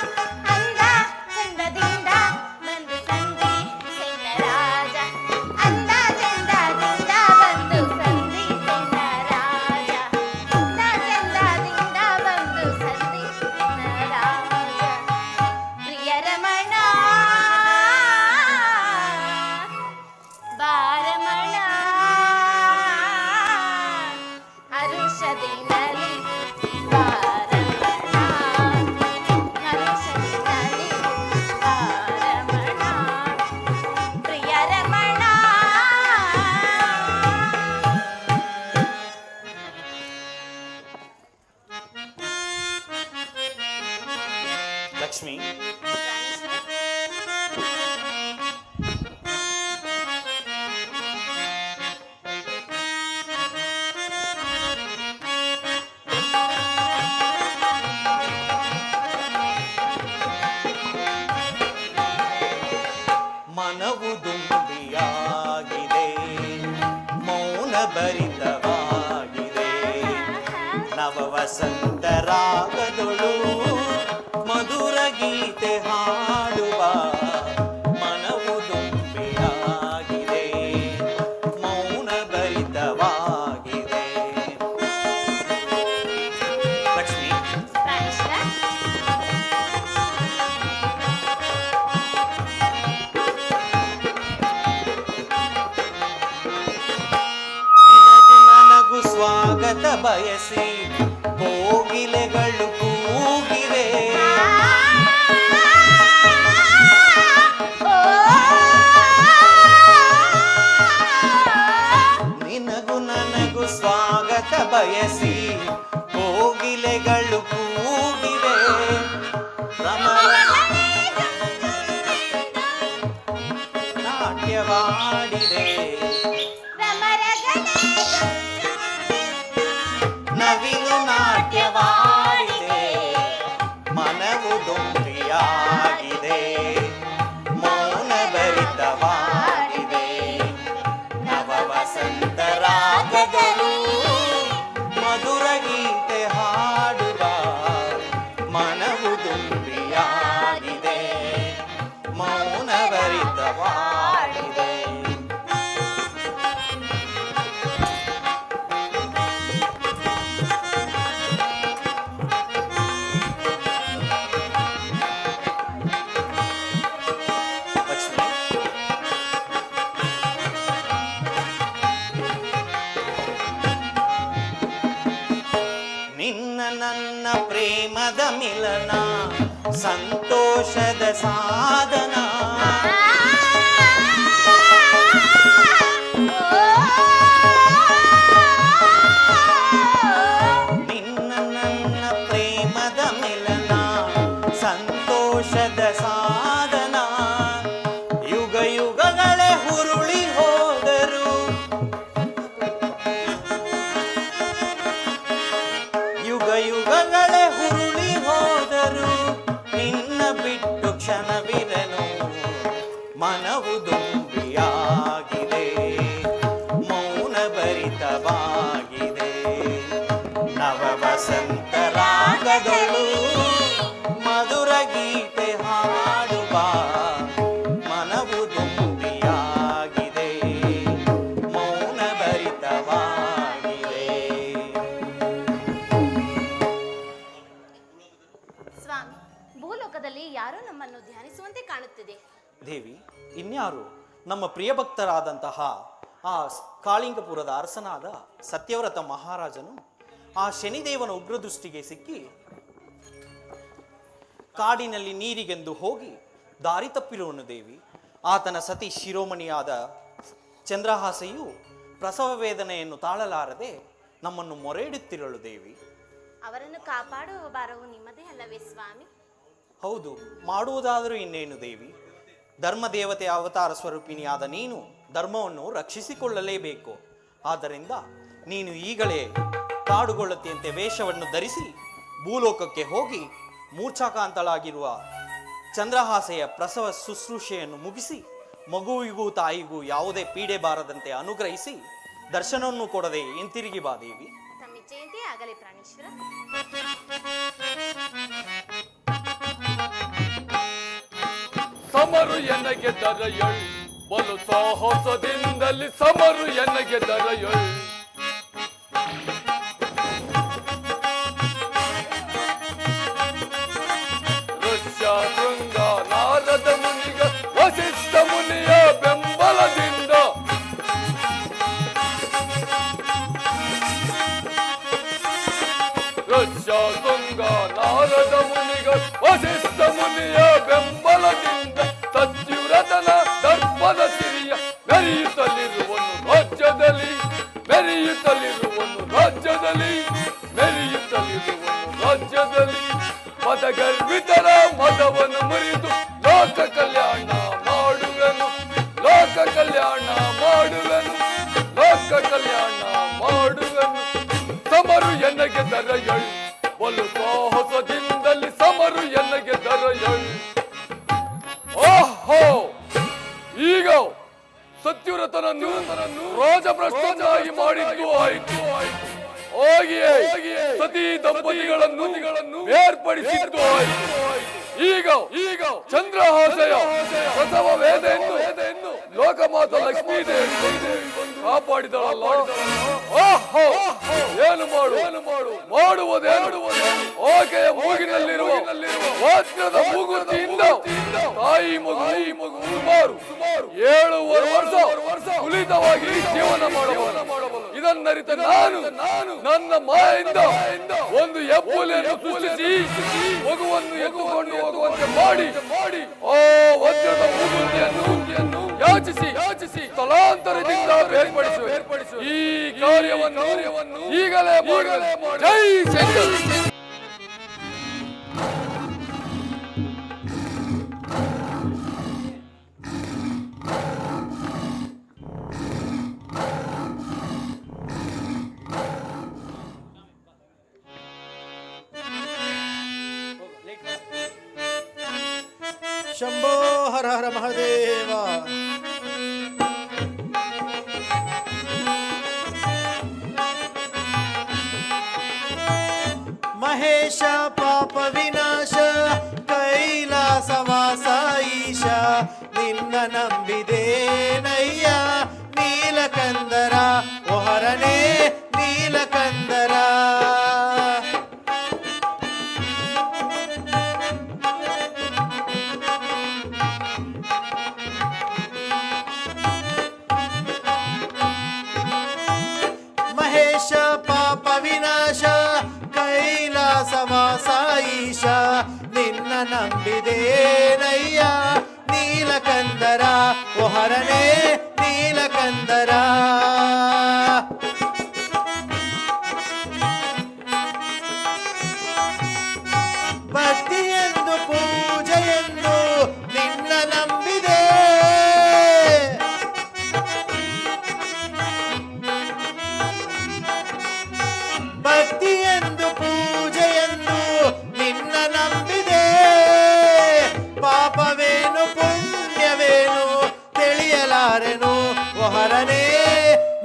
C: ಅಂದ ಚಂದದಿಂದ ಬಂದು ಸಂಧಿ ಸೆನ್ನ ರಾಜ, ಅಂದ ಚಂದದಿಂದ ಬಂದು ಸಂಧಿ ಸೆನ್ನ ರಾಜ, ಅಂದ ಚಂದದಿಂದ ಬಂದು ಸಂಧಿ ಸೆನ್ನ ರಾಜ, ಪ್ರಿಯರಮಣ ಬಾರಮಣ ಹರುಷದಿ ನಲಿ ಬಾರಮಣ, ಹರುಷದಿ ನಲಿ ಬಾರಮಣ, ಪ್ರಿಯರಮಣ.
G: ಲಕ್ಷ್ಮಿ, ಮನವು ದುಂಬಿಯಾಗಿದೆ, ಮೌನ ಭರಿತವಾಗಿದೆ, ನವ ವಸಂತರಾಗದೊಳು ಮಧುರ ಗೀತೆ ಹಾಡುವ ಬಯಸಿ ಕೋಗಿಲೆಗಳು ಕೂಗಿವೆ. ನಿನಗೂ ನನಗೂ ಸ್ವಾಗತ ಬಯಸಿ ಕೋಗಿಲೆಗಳು ಕೂಗಿವೆ. ನಾಟ್ಯವಾಡಿದೆ ನವಿಲು ನಾಟ್ಯವಾಡಿದೆ ಮನವು ದುಂಬಿಯಾಗಿದೆ ಮೌನ ಭರಿತವಾಗಿದೆ ನವ ವಸಂತ ರಾಗಗಳು ಮಧುರ ಗೀತೆ ಹಾಡುವ ಮನವು ದುಂಬಿಯಾಗಿದೆ ಮೌನ ಭರಿತವಾಗಿದೆ. ನಿನ್ನ ನನ್ನ ಪ್ರೇಮದ ಮಿಲನ ಸಂತೋಷದ ಸಾಧನ. ನಿನ್ನ ನನ್ನ ಪ್ರೇಮದ ಮಿಲನ ಸಂತೋಷದ ಸಾಧನ. ಯುಗ ಯುಗಗಳೇ ಹುರುಳಿ ಹೋದರು ಯುಗ ಯುಗಗಳೇ ಹುರುಳಿ ಹೋದರು ನಿನ್ನ ಬಿಟ್ಟು ಕ್ಷಣವಿರನು ಮನವು ದುಂಬಿಯಾಗಿದೆ ಮೌನ ಭರಿತವಾಗಿದೆ ನವ ವಸಂತ ರಾಗಗಳು ಮಧುರ ಗೀತೆ ಹಾಡುವ ಮನವು ದುಂಬಿಯಾಗಿದೆ ಮೌನ ಭರಿತವಾಗಿದೆ.
C: ಸ್ವಾಮಿ, ಭೂಲೋಕದಲ್ಲಿ ಯಾರೋ ನಮ್ಮನ್ನು ಧ್ಯಾನಿಸುವಂತೆ ಕಾಣುತ್ತಿದೆ.
G: ದೇವಿ, ಇನ್ಯಾರು ನಮ್ಮ ಪ್ರಿಯಭಕ್ತರಾದಂತಹ ಆ ಕಾಳಿಂಗಪುರದ ಅರಸನಾದ ಸತ್ಯವ್ರತ ಮಹಾರಾಜನು ಆ ಶನಿದೇವನ ಉಗ್ರದೃಷ್ಟಿಗೆ ಸಿಕ್ಕಿ ಕಾಡಿನಲ್ಲಿ ನೀರಿಗೆಂದು ಹೋಗಿ ದಾರಿ ತಪ್ಪಿರುವನು ದೇವಿ. ಆತನ ಸತಿ ಶಿರೋಮಣಿಯಾದ ಚಂದ್ರಹಾಸೆಯು ಪ್ರಸವ ವೇದನೆಯನ್ನು ತಾಳಲಾರದೆ ನಮ್ಮನ್ನು ಮೊರೆಯಿಡುತ್ತಿರಳು ದೇವಿ.
C: ಅವರನ್ನು ಕಾಪಾಡುವ ಭಾರವು ನಿಮ್ಮದೇ ಅಲ್ಲವೇ ಸ್ವಾಮಿ?
G: ಹೌದು, ಮಾಡುವುದಾದರೂ ಇನ್ನೇನು ದೇವಿ. ಧರ್ಮದೇವತೆ ಅವತಾರ ಸ್ವರೂಪಿಣಿಯಾದ ನೀನು ಧರ್ಮವನ್ನು ರಕ್ಷಿಸಿಕೊಳ್ಳಲೇಬೇಕು. ಆದ್ದರಿಂದ ನೀನು ಈಗಲೇ ಕಾಡುಗೊಳ್ಳತಿಯಂತೆ ವೇಷವನ್ನು ಧರಿಸಿ ಭೂಲೋಕಕ್ಕೆ ಹೋಗಿ ಮೂರ್ಛಾಕಾಂತಳಾಗಿರುವ ಚಂದ್ರಹಾಸೆಯ ಪ್ರಸವ ಶುಶ್ರೂಷೆಯನ್ನು ಮುಗಿಸಿ ಮಗುವಿಗೂ ತಾಯಿಗೂ ಯಾವುದೇ ಪೀಡೆ ಬಾರದಂತೆ ಅನುಗ್ರಹಿಸಿ ದರ್ಶನವನ್ನು ಕೊಡದೆ ಹಿಂತಿರುಗಿ ಬಾ ದೇವಿ.
C: ತಮ್ಮಿಚ್ಛೆಯಂತೆ ಆಗಲಿ ಪ್ರಾಣೇಶ್ವರ.
E: ಸಮರು ಎನಗೆ ದರಯಳ್ ಬಲು ಸಾಹಸದಿಂದಲಿ ಸಮರು ಎನಗೆ ದರಯಳ್ ಋಷ್ಯ ಶೃಂಗ ನಾರದ ಮುನಿಗ ವಸಿಷ್ಠ ಮುನಿಯ ಬೆಂಬಲದಿಂದ ಋಷ್ಯ ಶೃಂಗ ನಾರದ ಮುನಿಗ ವಸಿಷ್ಠ ಮುನಿಯ ಬೆಂಬಲದಿಂದ ಸತ್ಯುರತನ ದರ್ಪದ ಸಿರಿಯ ಮೆರೆಯುತ್ತಲಿರುವನು ರಾಜ್ಯದಲ್ಲಿ ಮೆರೆಯುತ್ತಲಿರುವನು ರಾಜ್ಯದಲ್ಲಿ ಮೆರೆಯುತ್ತಲಿರುವನು ರಾಜ್ಯದಲ್ಲಿ ಮದಗರ್ವಿತರ ಮದವನ್ನು ಮುರಿದು ಲೋಕ ಕಲ್ಯಾಣ ಮಾಡುವೆನು ಲೋಕ ಕಲ್ಯಾಣ ಮಾಡುವೆನು ಲೋಕ ಕಲ್ಯಾಣ ಮಾಡುವೆನು. ಸಮರು ಎನಗೆ ದರಯಳ್ ಬಲು ಸಾಹಸದಿಂದಲಿ ಸಮರು ಎನಗೆ ದರಯಳ್. ಓಹೋ, ಈಗ ಸತ್ಯುರತನನ್ನು ರಾಜಭ್ರಷ್ಟನಾಗಿ ಮಾಡಿದ್ದು ಆಯಿತು. ಹಾಗೆಯೇ ಸತಿ ದಂಪತಿಗಳನ್ನು ಬೇರ್ಪಡಿಸಿದ್ದು ಆಯಿತು. ಈಗ ಚಂದ್ರಹಾಸೆಯ ಪ್ರಸವ ವೇದೆಯನ್ನು ಲೋಕಮಾತ ಲಕ್ಷ್ಮೀ ದೇವಿ ಕಾಪಾಡಿದಳಲ್ಲ. ಓಹೋ, ಏನು ಮಾಡುವುದೇನು ಆಕೆಯ ಮೂಗಿನಲ್ಲಿರುವ ವಜ್ರದ ಮೂಗುತಿಯಿಂದ ತಾಯಿ ಮಗು ಸುಮಾರು 7 ವರ್ಷ ಕುಲಿತವಾಗಿ ಜೀವನ ಮಾಡಬಹುದು. ಇದನ್ನರಿತ ನಾನು ನನ್ನ ಮಾಯಿಂದ ಒಂದು ಹೆಬ್ಬುಲಿಯನ್ನು ಸೃಷ್ಟಿಸಿ ಮಗುವನ್ನು ಎತ್ತುಕೊಂಡು ಹೋಗುವಂತೆ ಮಾಡಿ ಆ ವಜ್ರದ ಮೂಗುತಿಯನ್ನು ಯಾಚಿಸಿ ತಲಾಂತರದಿಂದ ಬೇರ್ಪಡಿಸುವೆ. ಈ ಕಾರ್ಯವನ್ನು ಈಗಲೇ ಮಾಡಲೇ ಜೈ ಶಂಕರ್.
D: ಶಂಭೋ ಹರ ಹರ ಮಹಾದೇವ. ಮಹೇಶ ಪಾಪ ವಿನಾಶ ಕೈಲಾಸವಾಸ ಈಶ ನಿನ್ನ ನಂಬಿದೇನಯ್ಯ ನೀಲಕಂದರ ಒಹರನೇ ನೀಲಕಂದರ. ಮಹೇಶ ಪಾಪ ವಿನಾಶ ಕೈಲಾಸವಾಸ ಈಶ ನಿನ್ನ ನಂಬಿದೇನಯ್ಯ ನೀಲಕಂದರ ಒಹರನೇ ನೀಲಕಂದರ. ಭಕ್ತಿಯೆಂದು ಪೂಜೆಯೆಂದು ನಿನ್ನ ನಂಬಿದೆ. ಭಕ್ತಿಯೆಂದು ಪೂಜೆಯೆಂದು ನಿನ್ನ ನಂಬಿದೆ. ಪಾಪವೇನು ಪುಣ್ಯವೇನು ತಿಳಿಯಲಾರೆನು ಒಹರನೇ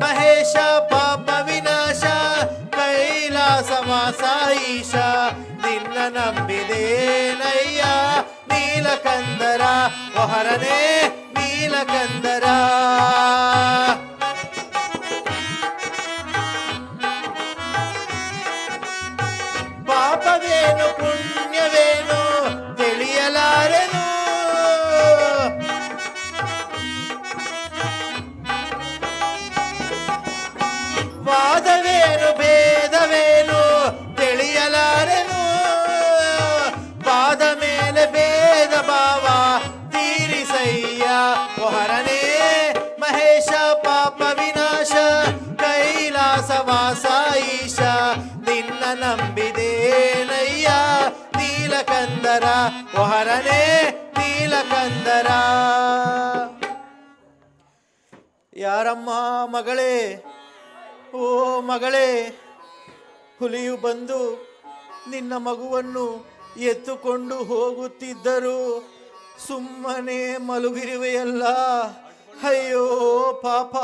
D: ಮಹೇಶ ಪಾಪ ವಿನಾಶ ಕೈಲಾಸವಾಸ ಈಶ ನಿನ್ನ ನಂಬಿದೇನಯ್ಯ ನೀಲಕಂದರ ಒಹರನೇ ನೀಲಕಂದರ. ಪಾಪವೇನು ಪುಣ್ಯವೇನು ತಿಳಿಯಲಾರೆನು. ವಾದವೇನು ಭೇದವೇನು ತಿಳಿಯಲಾರೆನು. ವಾದ ಮೇಲೆ ಭೇದ ಭಾವ ತೀರಿಸಯ್ಯ ಒಹರನೇ ಮಹೇಶ ಪಾಪ ವಿನಾಶ ಕೈಲಾಸವಾಸ ಈಶ ನಿನ್ನ ನಂಬಿದೇನಯ್ಯ ನೀಲಕಂದರ ಒಹರನೇ ನೀಲಕಂದರ. ಯಾರಮ್ಮ ಮಗಳೇ, ಓ ಮಗಳೇ, ಹುಲಿಯು ಬಂದು ನಿನ್ನ ಮಗುವನ್ನು ಎತ್ತುಕೊಂಡು ಹೋಗುತ್ತಿದ್ದರು. ಸುಮ್ಮನೆ ಮಲಗಿರುವೆಯಲ್ಲ, ಅಯ್ಯೋ ಪಾಪ.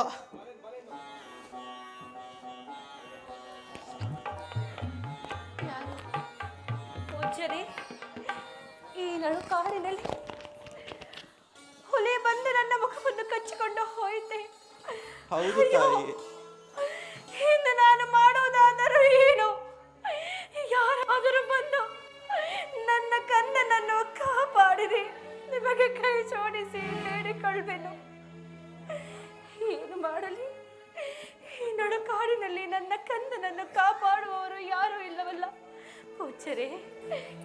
C: ಪೂಜ್ಯರೇ, ಈ ನಡು ಕಾಡಿನಲ್ಲಿ ಹುಲಿ ಬಂದು ನನ್ನ ಮುಖವನ್ನು ಕಚ್ಚಿಕೊಂಡು ಹೋಯಿತೆ.
D: ಹೌದು ತಾಯಿ.
C: ಇನ್ನು ನಾನು ಮಾಡುವುದಾದರೂ ಏನು? ಯಾರಾದರೂ ಬಂದು ನನ್ನ ಕಣ್ಣನನ್ನು ಕಾಪಾಡಿರಿ, ನಿಮಗೆ ಕೈ ಜೋಡಿಸಿ ಬೇಡಿಕೊಳ್ಳುವೆನು. ಏನು ಮಾಡಲಿ? ಈ ನಡು ಕಾಡಿನಲ್ಲಿ ನನ್ನ ಕಣ್ಣನನ್ನು ಕಾಪಾಡುವವರು ಯಾರೂ ಇಲ್ಲವಲ್ಲ. ಪೂಜ್ಯರೇ,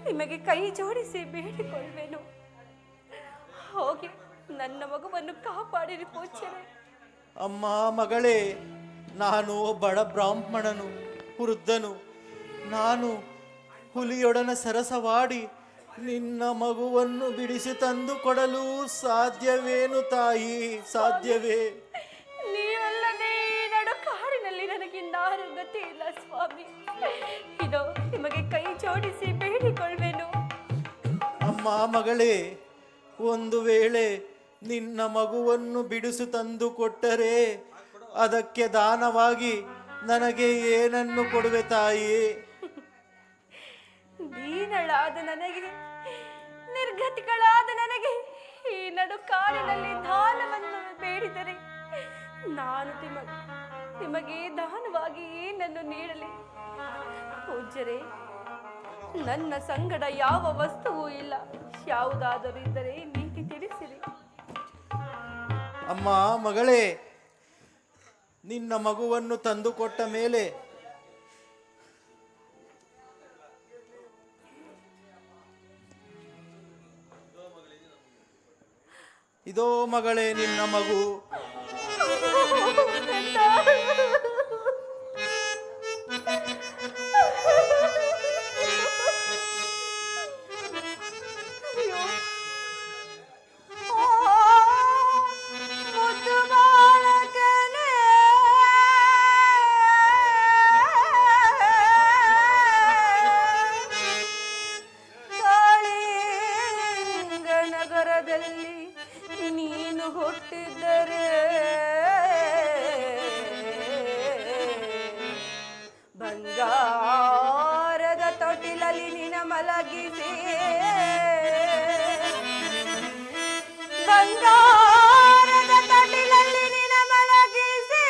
C: ನಿಮಗೆ ಕೈ ಜೋಡಿಸಿ ಬೇಡಿಕೊಳ್ಳುವೆನು. ಹೋಗಿ ನನ್ನ ಮಗುವನ್ನು ಕಾಪಾಡಿರಿ ಪೂಜ್ಯರೇ.
D: ಅಮ್ಮ ಮಗಳೇ, ನಾನು ಬಡ ಬ್ರಾಹ್ಮಣನು, ವೃದ್ಧನು. ನಾನು ಹುಲಿಯೊಡನ ಸರಸವಾಡಿ ನಿನ್ನ ಮಗುವನ್ನು ಬಿಡಿಸಿ ತಂದು ಕೊಡಲು ಸಾಧ್ಯವೇನು ತಾಯಿ? ಸಾಧ್ಯವೇ?
C: ನೀವಲ್ಲದೆ ಈ ನಡು ಕಾಡಿನಲ್ಲಿ ನನಗಿನ್ನಾರು ಗತಿ ಇಲ್ಲ ಸ್ವಾಮಿ. ಇದು ನಿಮಗೆ ಕೈ ಜೋಡಿಸಿ ಬೇಡಿಕೊಳ್ಳುವೆನು.
D: ಅಮ್ಮ ಮಗಳೇ, ಒಂದು ವೇಳೆ ನಿನ್ನ ಮಗುವನ್ನು ಬಿಡಿಸು ತಂದು ಕೊಟ್ಟರೆ ಅದಕ್ಕೆ ದಾನವಾಗಿ ನನಗೆ ಏನನ್ನು ಕೊಡುವೆ ತಾಯಿ?
C: ದೀನಳಾದ ನನಗೆ, ನಿರ್ಗತಿಗಳಾದ ನನಗೆ ಈ ನಡು ಕಾಡಿನಲ್ಲಿ ದಾನವನ್ನು ಬೇಡಿದರೆ ನಾನು ನಿಮಗೆ ದಾನವಾಗಿ ಏನನ್ನು ನೀಡಲಿ? ಪೂಜ್ಯರೇ, ನನ್ನ ಸಂಗಡ ಯಾವ ವಸ್ತುವೂ ಇಲ್ಲ. ಯಾವುದಾದರೂ ಇದ್ದರೆ ನೀತಿ ತಿಳಿಸಿರಿ.
D: ಅಮ್ಮ ಮಗಳೇ, ನಿನ್ನ ಮಗುವನ್ನು ತಂದುಕೊಟ್ಟ ಮೇಲೆ ಇದೋ ಮಗಳೇ ನಿನ್ನ ಮಗು.
C: ನಗರದಲ್ಲಿ ನೀನು ಹುಟ್ಟಿದ್ದರೆ ಬಂಗಾರದ ತೊಟ್ಟಿಲಲ್ಲಿ ನಿನ್ನ ಮಲಗಿಸಿ, ಬಂಗಾರದ ತೊಟ್ಟಿಲಲ್ಲಿ ನಿನ್ನ ಮಲಗಿಸಿ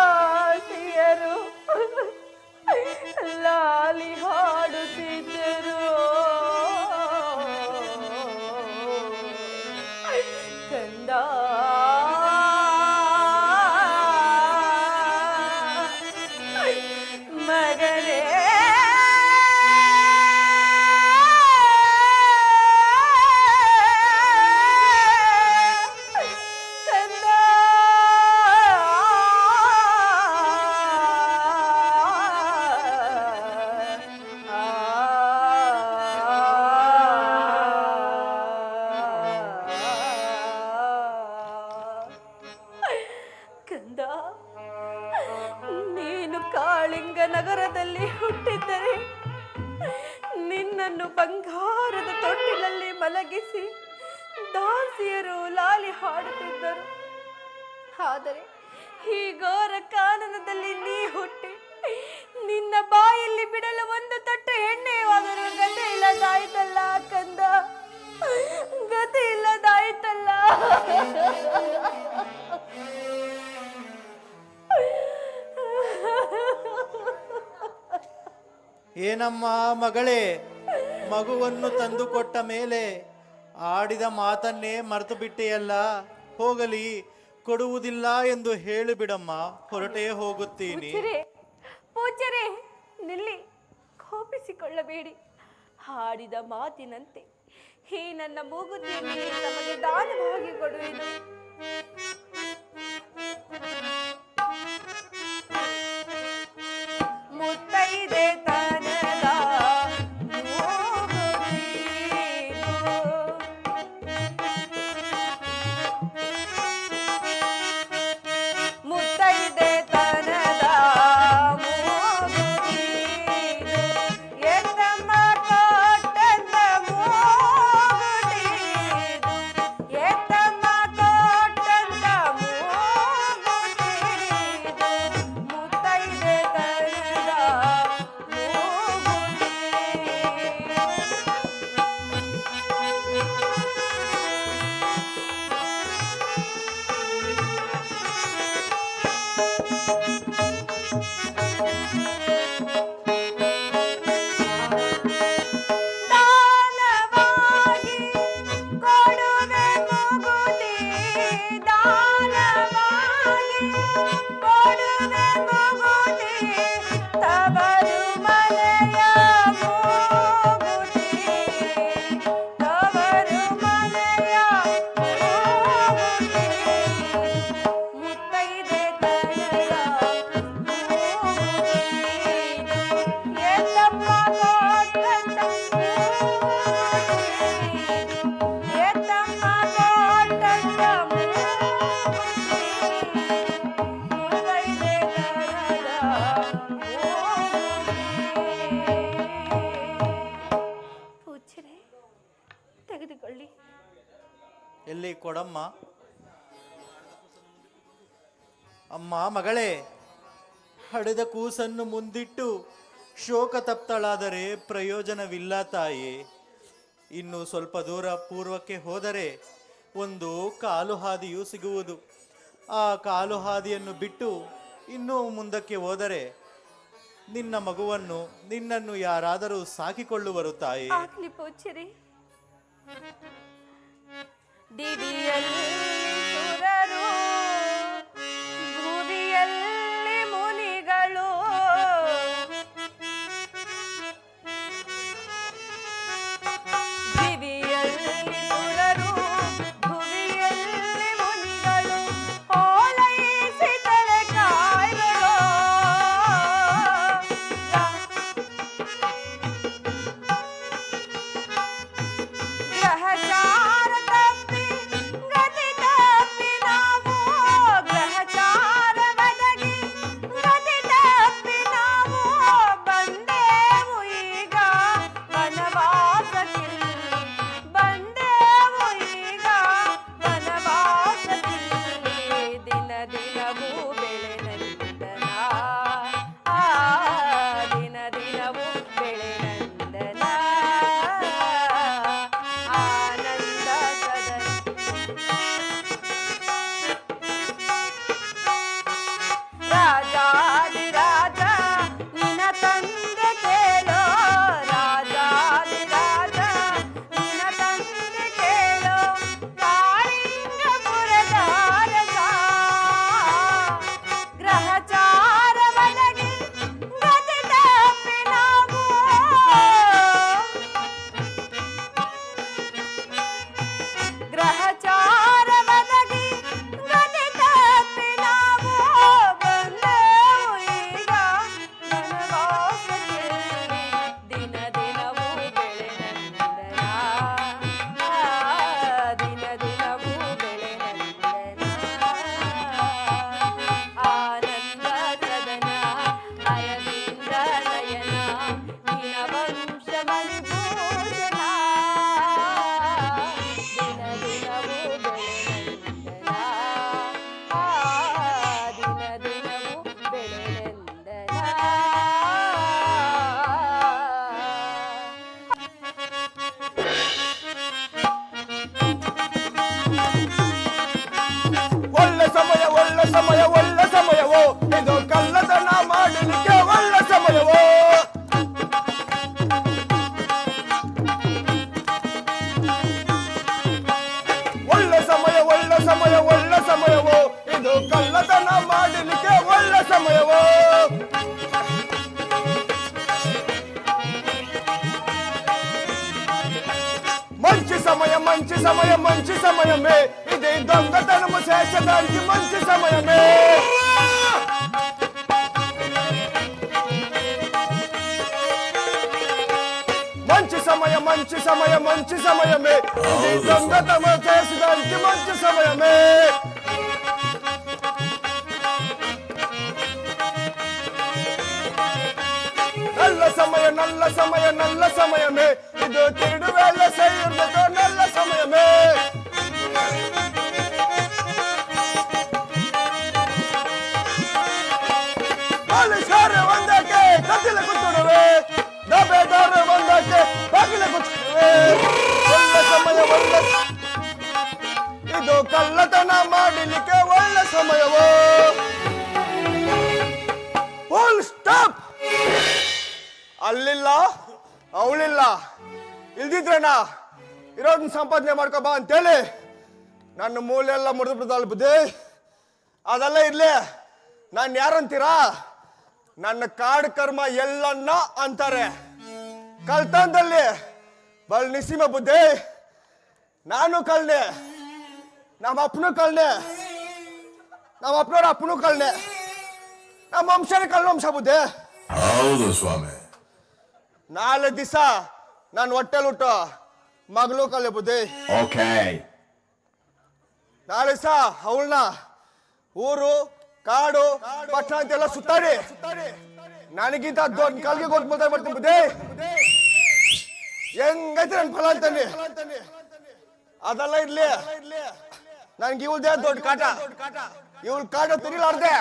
C: ದಾಸಿಯರು ಲಾಲಿ ಹಾಡುತ್ತಿದ್ದರು. ಕಂದ ಮಗನೇ, ಕಂದ ಕಂದ, ನೀನು ಕಾಳಿಂಗ ನಗರದಲ್ಲಿ ಹುಟ್ಟಿದ್ದರೆ ನಿನ್ನನ್ನು ಬಂಗಾರದ ತೊಟ್ಟಿಲಲ್ಲಿ ಮಲಗಿಸಿ ದಾಸಿಯರು ಲಾಲಿ ಹಾಡುತ್ತಿದ್ದರು. ಆದರೆ ಈ ಘೋರ ಕಾನನದಲ್ಲಿ ನೀ ಹುಟ್ಟಿ ನಿನ್ನ ಬಾಯಲ್ಲಿ ಬಿಡಲು ಒಂದು ತೊಟ್ಟು ಎಣ್ಣೆಯಾದರೂ ಗತಿ ಇಲ್ಲದಾಯ್ತಲ್ಲ ಕಂದ, ಗತಿ ಇಲ್ಲದಾಯ್ತಲ್ಲ.
D: ಏನಮ್ಮ ಮಗಳೇ, ಮಗುವನ್ನು ತಂದುಕೊಟ್ಟ ಮೇಲೆ ಆಡಿದ ಮಾತನ್ನೇ ಮರೆತು ಬಿಟ್ಟೆಯಲ್ಲ. ಹೋಗಲಿ, ಕೊಡುವುದಿಲ್ಲ ಎಂದು ಹೇಳಿಬಿಡಮ್ಮ, ಹೊರಟೇ ಹೋಗುತ್ತೀನಿ.
C: ಪೂಜ್ಯರೇ, ನಿಲ್ಲಿ, ಕೋಪಿಸಿಕೊಳ್ಳಬೇಡಿ. ಹಾಡಿದ ಮಾತಿನಂತೆ ಈ ನನ್ನ ಮೂಗುತಿಯನ್ನು ನಮಗೆ ದಾನವಾಗಿ ಕೊಡುವೆನು. ಮುತ್ತೈದೆ ತನದ ಮೂಗುತಿನು, ಮುತ್ತೈದೆ ತನದ ಮೂಗುತಿನು, ಎತ್ತಮ್ಮ ಕೊಟ್ಟಂತ ಮೂಗುತಿನು, ಎತ್ತಮ್ಮ ಕೊಟ್ಟಂತ ಮೂಗುತಿನು, ಮುತ್ತೈದೆ ತನದ ಮೂಗುತಿನು. ದಾನವಾಗಿ ಕೊಡುವೆ ಮೂಗುತಿ, ದಾನವಾಗಿ ಕೊಡುವೆ ಮೂಗುತಿ, ತವರು ಮನೆಯ ಮೂಗುತಿ, ತವರು ಮನೆಯ ಮೂಗುತಿ, ಮುತ್ತೈದೆ ಕೈಯ ಮೂಗುತಿ, ಎತ್ತಮ್ಮ ಕೊಟ್ಟಂತ ಮೂಗುತಿ, ಎತ್ತಮ್ಮ ಕೊಟ್ಟಂತ ಮೂಗುತಿ, ಮುತ್ತೈದೆ ಕೈಯ ಮೂಗುತಿ. ಪೂಜ್ಯರೇ, ತೆಗೆದುಕೊಳ್ಳಿ.
D: ಎಲ್ಲಿ ಕೊಡಮ್ಮ. ಅಮ್ಮ ಮಗಳೇ, ಹಡೆದ ಕೂಸನ್ನು ಮುಂದಿಟ್ಟು ಶೋಕ ತಪ್ತಳಾದರೆ ಪ್ರಯೋಜನವಿಲ್ಲ ತಾಯಿ. ಇನ್ನು ಸ್ವಲ್ಪ ದೂರ ಪೂರ್ವಕ್ಕೆ ಹೋದರೆ ಒಂದು ಕಾಲು ಹಾದಿಯು ಸಿಗುವುದು. ಆ ಕಾಲು ಹಾದಿಯನ್ನು ಬಿಟ್ಟು ಇನ್ನೂ ಮುಂದಕ್ಕೆ ಹೋದರೆ ನಿನ್ನ ಮಗುವನ್ನು ನಿನ್ನನ್ನು ಯಾರಾದರೂ ಸಾಕಿಕೊಳ್ಳುವರು ತಾಯಿ.
C: ಆಗ್ಲಿ ಪೂಜ್ಯರೇ. ದಿವಿಯಲ್ಲಿ ಸುರರು, ಭುವಿಯಲ್ಲಿ ಮುನಿಗಳು, ದಿವಿಯಲ್ಲಿ ಸುರರು, ಭುವಿಯಲ್ಲಿ ಮುನಿಗಳು, ಓಲೈಸಿ ತಲೆಕಾಯ್ಗಳು, ಗ್ರಹಚಾರ ತಪ್ಪಿ ಗತಿ ತಪ್ಪಿ ನಾವು, ಗ್ರಹಚಾರ ಬದಗಿ ಗತಿ ತಪ್ಪಿ ನಾವು ಬಂದೆವು ಈಗ ವನವಾಸಕ್ಕಿಲ್ಲಿ, ಬಂದೆವು ಈಗ ವನವಾಸಕ್ಕಿಲ್ಲಿ, ದಿನ ದಿನವೂ ಬೆಳೆ ನಂದನ, ದಿನ ದಿನವೂ ಬೆಳೆ ನಂದನ, ಆನಂದ ಸದನ. ರಾಜಾದಿರಾಜ ನಿನ್ನ ತಂದೆ ಕೇಳೋ, ರಾಜಾದಿರಾಜ ನಿನ್ನ ತಂದೆ ಕೇಳೋ, ಕಾಳಿಂಗಪುರದ ಅರಸ, ಗ್ರಹಚಾರ ಬದಗಿ ಗತಿ ತಪ್ಪಿ ನಾವು, ಗ್ರಹಚಾರ ಬದಗಿ ಗತಿ ತಪ್ಪಿ ನಾವು ಬಂದೆವು ಈಗ ವನವಾಸಕ್ಕಿಲ್ಲಿ, ದಿನ ದಿನವೂ ಬೆಳೆ ನಂದನ, ದಿನ ದಿನವೂ ಬೆಳೆ ನಂದನ, ಆನಂದ ಸದನ, ಅರವಿಂದ ನಯನ, ದಿನವಂಶ ಮಣಿಭೂಷಣ, ದಿನ ದಿನವೂ ಬೆಳೆ ನಂದನ, ದಿನ ದಿನವೂ ಬೆಳೆ ನಂದನ.
E: ಒಳ್ಳೆ ಸಮಯ ಒಳ್ಳೆ ಸಮಯ ಒಳ್ಳೆ ಸಮಯವೋ ಇದು ಕಳ್ಳತನ ಮಾಡಲಿಕ್ಕೆ ಒಳ್ಳೆ ಸಮಯವೋ. ಒಳ್ಳೆ ಸಮಯ ಒಳ್ಳೆ ಸಮಯ ಒಳ್ಳೆ ಸಮಯವೋ ಇದು ಕಳ್ಳತನ ಮಾಡಲಿಕ್ಕೆ ಒಳ್ಳೆ ಸಮಯವೋ. మంచి సమయం మంచి సమయం మంచి సమయమే ఇది దొంగతనము చేసడానికి మంచి సమయమే. మంచి సమయం మంచి సమయం మంచి సమయమే ఇది దొంగతనము చేసడానికి మంచి సమయమే. நல்ல சமயம் நல்ல சமயம் நல்ல சமயமே இது திருடு வேலை செய்யறதுக்கு நல்ல சமயமே. போலೀಸಾರ ಬಂದಕ್ಕೆ ಕತ್ತಿಲೆ ಕುತ್ತಿಡುವೆ, ದಬ್ಬೆದಾರ ಬಂದಕ್ಕೆ ಬಾಗಿಲೆ ಕುತ್ತಿಡುವೆ. ಒಳ್ಳೆ ಸಮಯ ಒಳ್ಳೆ ಇದು ಕಳ್ಳತನ ಮಾಡಲಿಕ್ಕೆ ಒಳ್ಳೆ ಸಮಯವೋ. Full stop. ಅಲ್ಲಿಲ್ಲ ಅವಳಿಲ್ಲ ಇಲ್ದಿದ್ರೇನ ಇರೋದನ್ನ ಸಂಪಾದನೆ ಮಾಡ್ಕೊಬಾ ಅಂತೇಳಿ ನನ್ನ ಮೂಲೆಲ್ಲ ಮುರಿದು ಬಿಡ್ದಲ್ಲ ಬುದ್ಧಿ. ಅದೆಲ್ಲ ಇರ್ಲಿ, ನಾನು ಯಾರಂತೀರಾ? ನನ್ನ ಕಾಡು ಕರ್ಮ ಎಲ್ಲನ್ನ ಅಂತಾರೆ. ಕಳ್ತನದಲ್ಲಿ ಬಲ್ ನಿಸಿಮ ಬುದ್ಧಿ. ನಾನು ಕಳ್ನೆ, ನಮ್ಮ ಅಪ್ಪನೂ ಕಳ್ನೆ, ನಮ್ಮ ಅಪ್ಪನವ್ರ ಅಪ್ಪನೂ ಕಳ್ನೆ, ನಮ್ಮ ವಂಶನೇ ಕಳ್ಳ ವಂಶ ಬುದ್ಧಿ.
H: ಹೌದು ಸ್ವಾಮಿ.
E: ನಾಳೆ ದಿವಸ ನಾನು ಹೊಟ್ಟೆಲ್ ಹುಟ್ಟು ಮಗಳು ಕಳ್ಳೆ ಬುದ್ಧಿ.
H: ಓಕೆ.
E: ನಾಳೆ ದಿವಸ ಅವಳನ್ನ ಊರು ಕಾಡು ಪಟ್ಟಣ ಅಂತೆಲ್ಲ ಸುತ್ತಾಡಿ ನನಗಿಂತ ದೊಡ್ಡ ಕಾಲ್ಗೆ ಕೊಟ್ಟು ಮಾತಾಡ್ ಮಾಡ್ತೀನಿ ಬುದ್ಧಿ. ಹೆಂಗೈತೆ ನನ್ ಫಲ ಅಂತಾನೆ. ಅದೆಲ್ಲ ಇರ್ಲಿ, ನನ್ಗೆ ಇವಳ್ದೇ ದೊಡ್ಡ ಕಾಟ. ಇವಳು ಕಾಟ ತಿರಿಲಾರ್ದೆ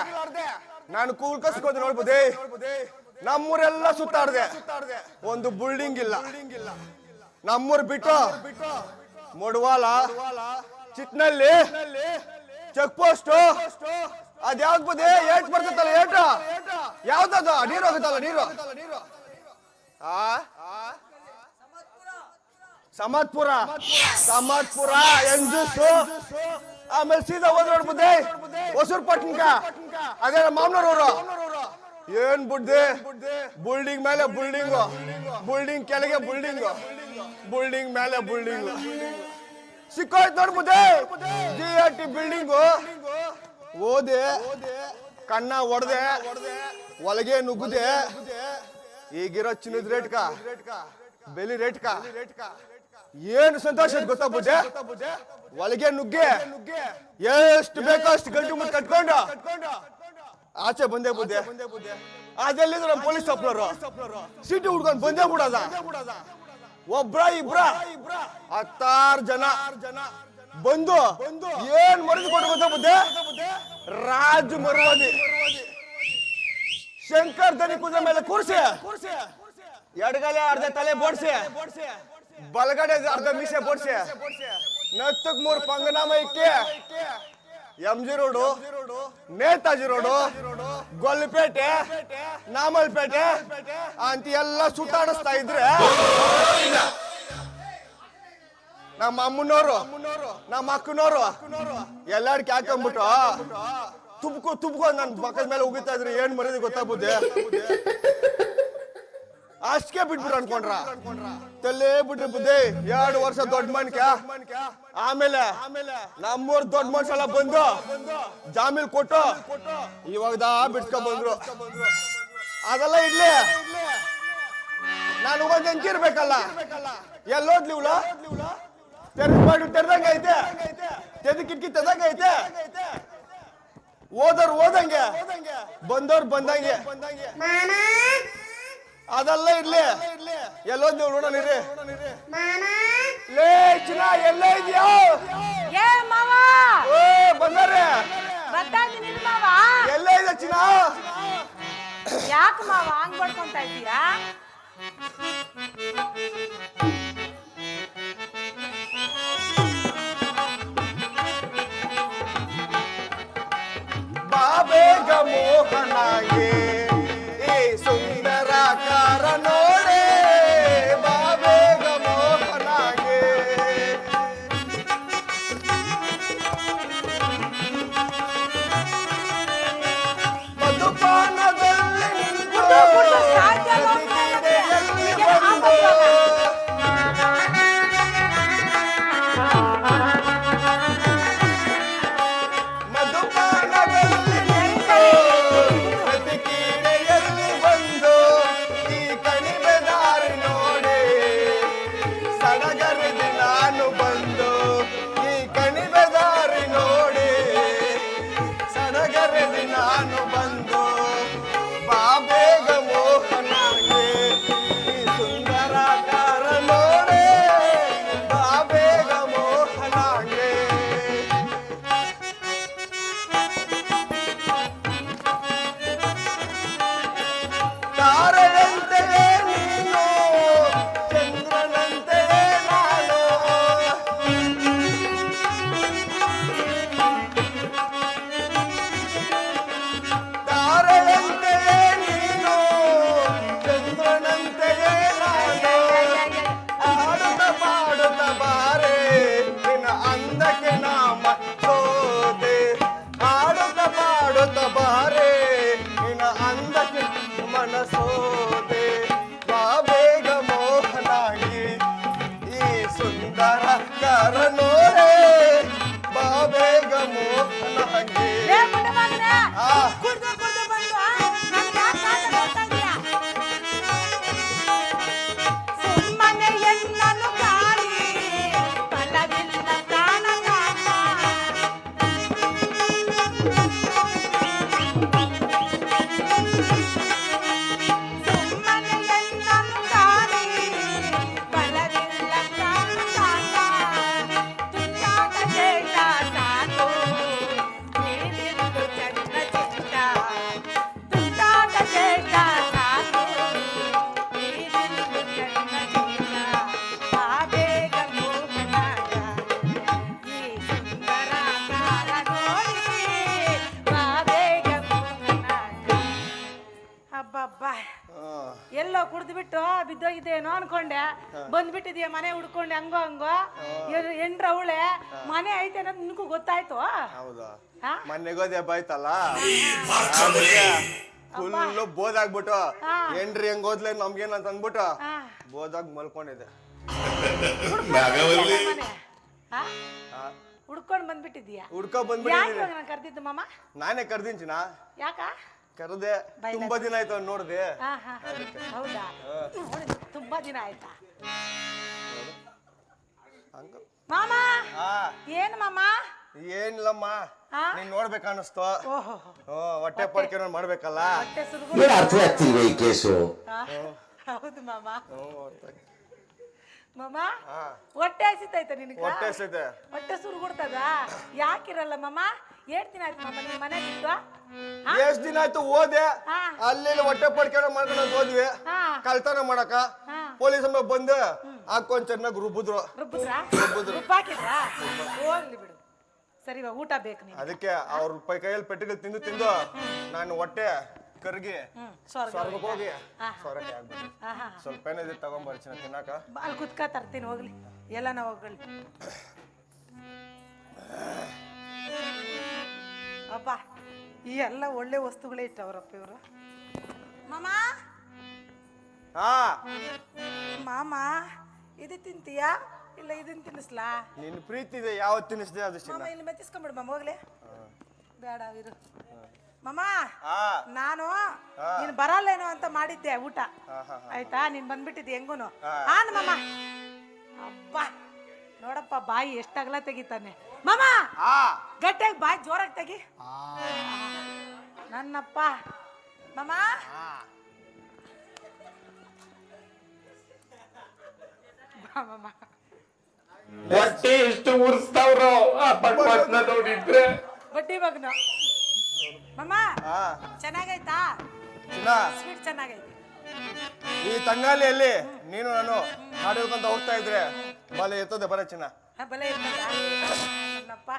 E: ನಾನು ಕೂಲ್ ಕಸ್ಕೋದು ನೋಡ್ಬೋದೇ. ನಮ್ಮೂರೆಲ್ಲ ಸುತ್ತಾಡ್ದೆ, ಒಂದು ಬಿಲ್ಡಿಂಗ್ ಇಲ್ಲ. ನಮ್ಮೂರ್ ಬಿಟ್ಟು ಮುಡವಾಲ ಚಿಟ್ನಲ್ಲಿ ಚೆಕ್ ಪೋಸ್ಟ್ ಅದ್ಯಾವ್ದು ಬುದ್ಧಿ ಏಟ್ ಬರ್ತೈತಲ್ಲ ಏಟ ಯಾವ್ದದು ನೀರು ಹೋಗುತ್ತಲ್ಲ ನೀರು ಸಮತ್ಪುರ ಸಮತ್ಪುರ ಎಂಜೂಸು ಆಮೇಲೆ ಸೀದಾ ಹೋದ್ ನೋಡ್ಬುದ್ದೆ ಹೊಸೂರ್ ಪಟ್ಟಣಕ ಅದೇ ನಮ್ಮ ಮಾಮನವ್ರವ್ರು ಏನ್ ಬುಡ್ದೆ ಬಿಲ್ಡಿಂಗ್ ಮೇಲೆ ಬಿಲ್ಡಿಂಗ್ ಬಿಲ್ಡಿಂಗ್ ಕೆಳಗೆ ಬಿಲ್ಡಿಂಗ್ ಬಿಲ್ಡಿಂಗ್ ಮೇಲೆ ಬಿಲ್ಡಿಂಗ್ ಸಿಕ್ಕೋಯ್ತು ನೋಡ್ಬುದ್ದೆ GRT ಬಿಲ್ಡಿಂಗ್ ಓದೆ ಕಣ್ಣ ಹೊಡೆದೆ ಒಳಗೆ ನುಗ್ಗುದೆ ಈಗಿರೋ ಚಿನ್ನದ ರೇಟ್ಕ ಬೆಲಿ ರೇಟ್ಕ ಏನು ಸಂತೋಷ ಗೊತ್ತಾ ಬುದ್ದೆ ಒಳಗೆ ನುಗ್ಗೆ ಎಷ್ಟು ಬೇಕೋ ಅಷ್ಟು ಗಂಟು ಮುಟ್ಟು ಕಟ್ಕೊಂಡು ಆಚೆ ಬಂದೇ ಬುದ್ದೆ ಅದೆಲ್ಲಿದ್ರು ನಮ್ಮ ಪೊಲೀಸ್ ಸ್ಟಾಪ್ನವರು ಸೀಟು ಹುಡ್ಕೊಂಡು ಬಂದೇ ಬಿಡೋದ ಒಬ್ರ ಇಬ್ರ 10 ಜನ ಬಂದು ಏನ್ ಮರದಿ ಕೊಟ್ಟು ಗೊತ್ತಾ ಬುದ್ದೆ ರಾಜ್ ಮರವಾದಿ ಶಂಕರ್ ದನಿ ಕುದುರೆ ಮೇಲೆ ಕೂರ್ಸಿ ಎಡಗಲೆ ಅರ್ಧ ತಲೆ ಬೋಡ್ಸಿ ಬಲಗಡೆ ಅರ್ಧ ಮೀಸೆ ಬೋಡ್ಸಿ ನತ್ತಕ್ 3 ಪಂಗನಾಮ ಇಕ್ಕಿ MG ರೋಡು ನೇತಾಜಿ ರೋಡು ಗೊಲ್ಪೇಟೆ ನಾಮಲ್ಪೇಟೆ ಅಂತ ಎಲ್ಲ ಸುತ್ತಾಡಿಸ್ತಾ ಇದ್ರೆ ನಮ್ಮ ಅಮ್ಮನವರು ನಮ್ಮ ಅಕ್ಕನವರು ಎಲ್ಲಾಡ್ಕೆ ಹಾಕೊಂಡ್ಬಿಟ್ಟು ತುಬ್ಕೊ ನನ್ ಪಕ್ಕದ ಮೇಲೆ ಉಗಿತಾ ಇದ್ರೆ ಏನ್ ಮರ್ಯಾದೆ ಗೊತ್ತಾಗ್ಬೋದೆ ಅಷ್ಟಕ್ಕೆ ಬಿಟ್ಬಿಟ್ಟು ಅನ್ಕೊಂಡ್ರ ತಲ್ಲೇ ಬಿಟ್ರಿ ಬುದ್ಧಿ 2 ವರ್ಷ ದೊಡ್ಡ ಮನ್ಕ ಆಮೇಲೆ ನಮ್ಮೂರ್ ದೊಡ್ಡ ಮನುಷ್ಯಲ್ಲ ಬಂದು ಜಾಮೀನ್ ಕೊಟ್ಟು ಇವಾಗ ಬಿಡ್ಸ್ಕೊಂಡ್ ಬಂದ್ರು ಅದೆಲ್ಲ ಇಡ್ಲಿ ನಾನು ಹೋಗಿ ಹೆಂಗಿರ್ಬೇಕಲ್ಲ ಎಲ್ಲೋದ್ಲಿವ್ಲ ತೆರೆದಂಗ ಐತೆ ತೆದ ಕಿಟಕಿ ತೆದಂಗ ಐತೆ ಓದೋರ್ ಓದಂಗೆ ಬಂದವ್ರು ಬಂದಂಗೆ ಅದೆಲ್ಲ ಇರ್ಲಿ ಎಲ್ಲೋದ್ ನೀವು ನೋಡೋಣ ಲೇ ಚಿನ್ನ ಎಲ್ಲ ಇದೆಯಾ ಓ ಬಂದಾರೆ ಎಲ್ಲ ಇದೆ ಚಿನ್ನ
C: ಯಾಕೆ ಮಾವ ಹಂಗ್ ಬಡ್ಕೊಂತ ಇದ್ದೀರಾ
E: ಬಾಬೇಗ ಮೋಹನಾಗೆ ಈ ಸುಂದರ ಕಾರ ನೋಡೆ ಬಾಬೇಗ ಮೋಹನಾಗೆ ಮಧುಪಾನದಲ್ಲಿ ನಿಂತು ಪ್ರತಿಕ್ರಿಯೆಯಲ್ಲಿ ಬಂದು ಮಧುಪಾನದಲ್ಲಿ ನಿಂತು ಪ್ರತಿಕ್ರಿಯೆಯಲ್ಲಿ ಬಂದು ಈ ಕಣಿವೆ ದಾರಿ ನೋಡಿ ಸಡಗರದಿ ನಾನು ಬಂದು ಈ ಕಣಿವೆ ದಾರಿ ನೋಡಿ ಸಡಗರದಿ ನಾನು ಬಂದು ಬಾಬೇಗ ಮೋಹನಾಗೆ ಈ ಸುಂದರ ಕಾರ ನೋಡೆ ಬಾಬೇಗ ಮೋಹನಾಗೆ ತಾರೆಯಂತೆಯೇ ನೀನು ಚಂದ್ರನಂತೆಯೇ ನಾನು ತಾರೆಯಂತೆಯೇ ನೀನು ಚಂದ್ರನಂತೆಯೇ ನಾನು ಆಡುತ್ತ ಪಾಡುತ್ತ ಬಾರೆ ನಿನ್ನ ಅಂದಕ್ಕೆ ನಾಮ ಸೋದೆ ಆಡುತ್ತ ಪಾಡುತ್ತ ಬಾರೆ ನಿನ್ನ ಅಂದಕ್ಕೆ ಮನಸೋದೆ ಬಾಬೇಗ ಮೋಹನಾಗಿ ಈ ಸುಂದರ ಕಾರ ನೋಡೆ ಬಾಬೇಗ ಮೋಹನಾಗಿ
C: ಸುಮ್ಮನೆ ಎಲ್ಲನು ಕಾಣಿ ಫಲವಿಲ್ಲ ಕಾಣಗಾಟ ಸುಮ್ಮನೆ ಅಬ್ಬಾ ಎಲ್ಲೋ ಕುಡ್ದು ಬಿಟ್ಟು ಬಿದ್ದೋಗಿದ್ದೇನೋ ಅನ್ಕೊಂಡೆ, ಬಂದ್ಬಿಟ್ಟಿದ್ಯಾ ಮನೆ ಹುಡ್ಕೊಂಡೆ ಹಂಗೋ ಹಂಗೋ. ಎಂಡ್ರವಳೆ ಮನೆ ಐತೆ ಅನ್ನೋದು ನಿನಗೂ ಗೊತ್ತಾಯ್ತು?
E: ಹೌದಾ?
C: ಹಾ?
E: ಮನೆಗೋದೆ ಬಾಯ್ತಲ್ಲ ಫುಲ್ಲು ಬೋದಾಗ್ಬಿಟ್ಟು ಎಂಡ್ರಿ ಹೆಂಗ್ ಹೋದ್ಲೆ ನಮ್ಗೇನಂತ ಅಂದ್ಬಿಟ್ಟು ಬೋದಾಗ್ ಮಲ್ಕೊಂಡಿದೆ.
C: ಹುಡ್ಕೊಂಡ್ ಬಂದ್ಬಿಟ್ಟಿದ್ಯಾ?
E: ಹುಡ್ಕೊ ಬಂದ್ಬಿಟ್ಟಿದ್ದೀನಿ.
C: ನಾನು ಕರ್ದಿದ್ದು ಮಾಮ?
E: ನಾನೇ ಕರ್ದಿಂಚಿನ
C: ಯಾಕ?
E: ಕರ್ದೆ, ತುಂಬಾ ದಿನ ಆಯ್ತು ಅವ್ನು ನೋಡ್ದೆ.
C: ಹೌದಾ? ತುಂಬಾ ದಿನ ಆಯ್ತಾ ಮಾಮ? ಏನ್ ಮಾಮ?
E: ಏನಿಲ್ಲಮ್ಮ, ನೀನ್ ನೋಡ್ಬೇಕನ್ನಿಸ್ತು. ಹೊಟ್ಟೆ ಪಡ್ಕೆ ಮಾಡ್ಬೇಕಲ್ಲ.
C: ಹೌದು ಮಾಮ. ಮಾಮ ಹೊಟ್ಟೆ ಹಸಿತೈತ ನಿನಗೆ?
E: ಹೊಟ್ಟೆ ಹಸಿತೆ.
C: ಹೊಟ್ಟೆ ಸುರುಗುಡ್ತದ? ಯಾಕಿರಲ್ಲ ಮಾಮ? ಎಷ್ಟ್ ದಿನ ಆಯ್ತು ಮಾಮ ನೀನ್ ಮನೆ ಬಿಟ್ಟು?
E: ಎಷ್ಟ್ ದಿನ ಆಯ್ತು ಹೋದೆ, ಅಲ್ಲಿ ಹೊಟ್ಟೆ ಪಡ್ಕೆ ಮಾಡ್ಕೊಂಡು ಹೋದ್ವಿ. ಕಳ್ತನ ಮಾಡಕ ಪೊಲೀಸ್ ಬಂದು ಹಾಕೊಂಡ್ ಚೆನ್ನಾಗಿ ರುಬ್ಬಿದ್ರು.
C: ರುಬ್ಬಾಕಿದ್ರಾ? ಹೋಗ್ಲಿ ಬಿಡು. ಸರಿ ಇವಾಗ ಊಟ ಬೇಕು ನೀನು.
E: ಅದಕ್ಕೆ ಅವ್ರ ಕೈಯಲ್ಲಿ ಪೆಟ್ಟಿಗೆ ತಿಂದು ತಿಂದು ನಾನು ಹೊಟ್ಟೆ ಕರ್ಗಿ ಸ್ವರ್ಗಕ್ಕೆ ಹೋಗಿ ಸ್ವರ್ಗಕ್ಕೆ ಆಗ್ಬಿಟ್ಟು ಸ್ವಲ್ಪ ಏನಿದೆ ತಗೊಂಬರ್ತೀನಿ ತಿನ್ನಾಕ.
C: ಅಲ್ಲಿ ಕುತ್ಕ ತರ್ತೀನಿ ಹೋಗ್ಲಿ, ಎಲ್ಲ ನಾವು ಹೋಗ್ಲಿ. ಅಪ್ಪ ಈ ಎಲ್ಲ ಒಳ್ಳೆ ವಸ್ತುಗಳೇ ಇಟ್ಟವ್ರಪ್ಪ ಇವರು. ಮಾಮ ಮಾಮ ಇದು ತಿಂತೀಯಾ ಇಲ್ಲ ಇದನ್ನ ತಿನ್ನಿಸ್ಲಾ?
E: ನಿನ್ ಪ್ರೀತಿ ಇದೆ, ಯಾವತ್ತು ತಿನ್ನಿಸ್ದೆ ಅದು
C: ಮಾಮ ಇಲ್ಲಿ ಮೆತ್ತಿಸ್ಕೊಂಡ್ಬಿಡು ಮಾಮ, ಹೋಗ್ಲಿ. ಬೇಡ ಇರು ಮಾಮ. ನಾನು ನೀನ್ ಬರಲ್ಲೇನೋ ಅಂತ ಮಾಡಿದ್ದೆ ಊಟ, ಆಯ್ತಾ? ನೀನ್ ಬಂದ್ಬಿಟ್ಟಿದ್ದೆ ಹೆಂಗೂನು. ಹಾನ್ ಮಾಮ. ಅಬ್ಬಾ ನೋಡಪ್ಪ ಬಾಯಿ ಎಷ್ಟ್ ಅಗಲ ತೆಗಿತಾನೆ ಮಾಮ. ಗಟ್ಟಿಯಾಗಿ ಬಾಯಿ ಜೋರಾಗಿ ತೆಗಿ ನನ್ನಪ್ಪ. ಮಾಮ ಮಾಮ
I: ಹೊಟ್ಟೆ ಎಷ್ಟು ಉರ್ಸ್ತಾವ್ರೋ ನೋಡಿದ್ರೆ.
C: ಬಡ್ಡಿ ಮಗನು. ಮಾಮ ಚೆನ್ನಾಗೈತಾ? ಸ್ವೀಟ್ ಚೆನ್ನಾಗೈತಿ.
E: ಈ ತಂಗಾಲಿಯಲ್ಲಿ ನೀನು ನಾನು ಹಾಡಿರ್ಕೊಂತ ಹೋಗ್ತಾ ಇದ್ರೆ ಬಲೆ ಎತ್ತದೆ ಬರ ಚಿನ್ನ.
C: ಬಲೆ ಇರ್ತದ ನನ್ನಪ್ಪ.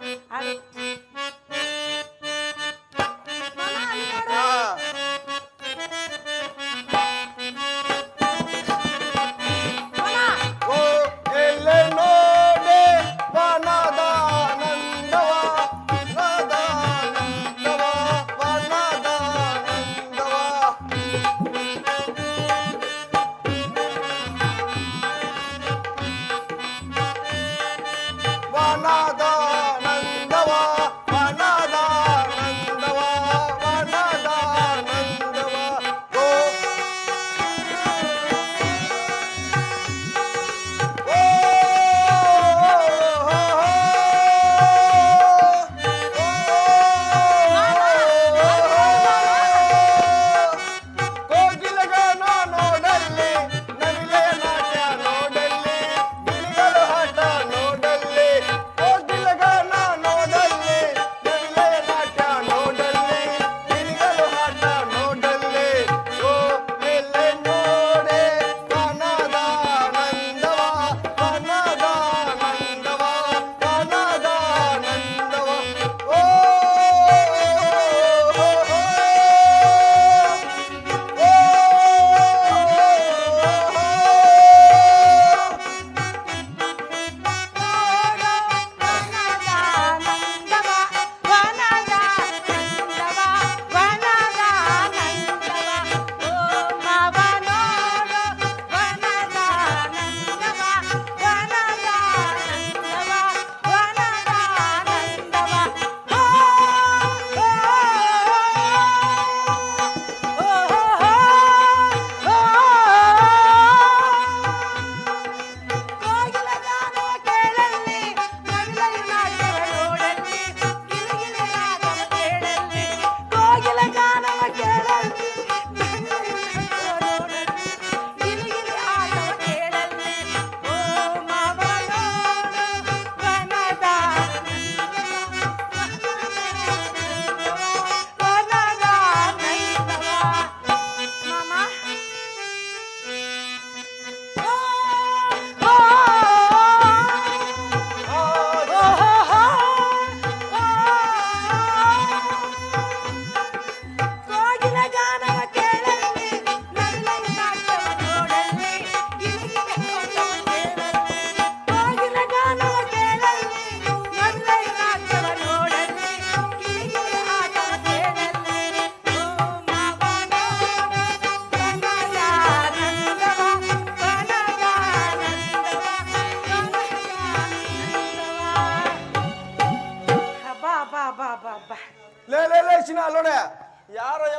E: ವನದಾನಂದವ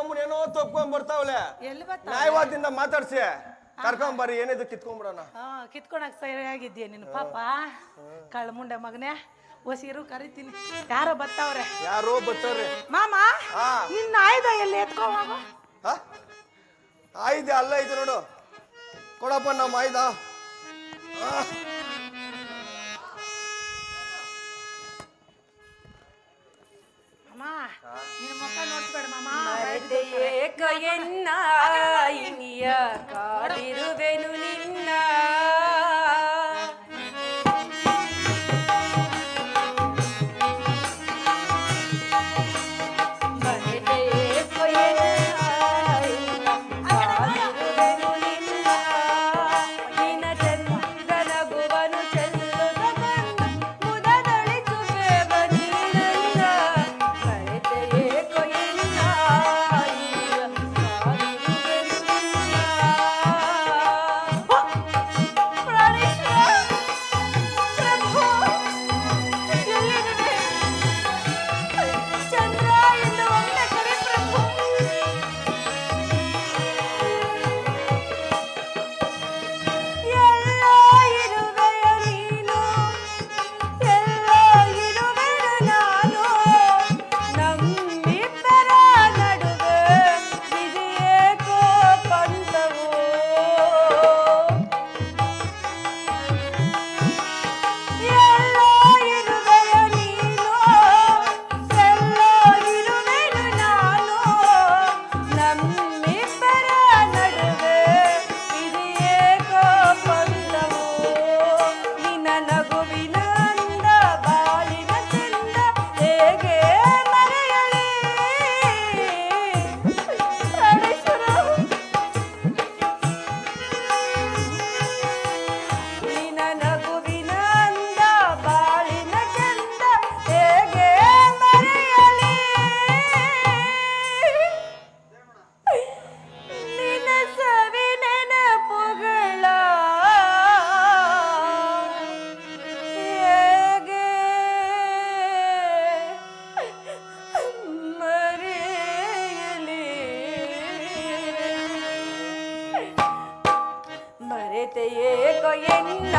E: ನಮ್ಮನ್ನ ಏನೋ ತಪ್ಕೊಂಡ್ ಬರ್ತಾವಲೆ
C: ಎಲ್ಲಿ ಬರ್ತಾವ
E: ನ್ಯಾಯವಾದದಿಂದ ಮಾತಾಡ್ಸಿ ಕರ್ಕೊಂಬರ್ರಿ ಏನಿದು ಕಿತ್ಕೊಂಡ್ಬಿಡೋಣ.
C: ಕಿತ್ಕೊಳಕ್ ಸರಿಯಾಗಿದ್ದೀಯ ನೀನು ಪಾಪ ಕಳ್ಳ ಮುಂಡೆ ಮಗನೇ ಹೊಸಿರು ಕರಿತೀನಿ ಯಾರೋ ಬರ್ತಾವ್ರೆ
E: ಯಾರೋ ಬರ್ತಾವ್ರೆ
C: ಮಾಮ ನಿನ್ನ ಆಯ್ದ ಎಲ್ಲಿ ಎತ್ಕೋ ಹೋಗು
E: ಆಯ್ದೆ ಅಲ್ಲ ಇದು ನೋಡು ಕೊಡಪ್ಪ ನಮ್ಮ ಆಯ್ದ
C: ಅಮ್ಮ ನಿನ್ನ ಮುಖ ನೋಡ್ಬೇಡ ಮಾಮ
J: ಇನಿಯ ಕಾದಿರುವೆನು ನಿನ್ನ ಮರೆತೆಯೇಕೋ ಎನ್ನ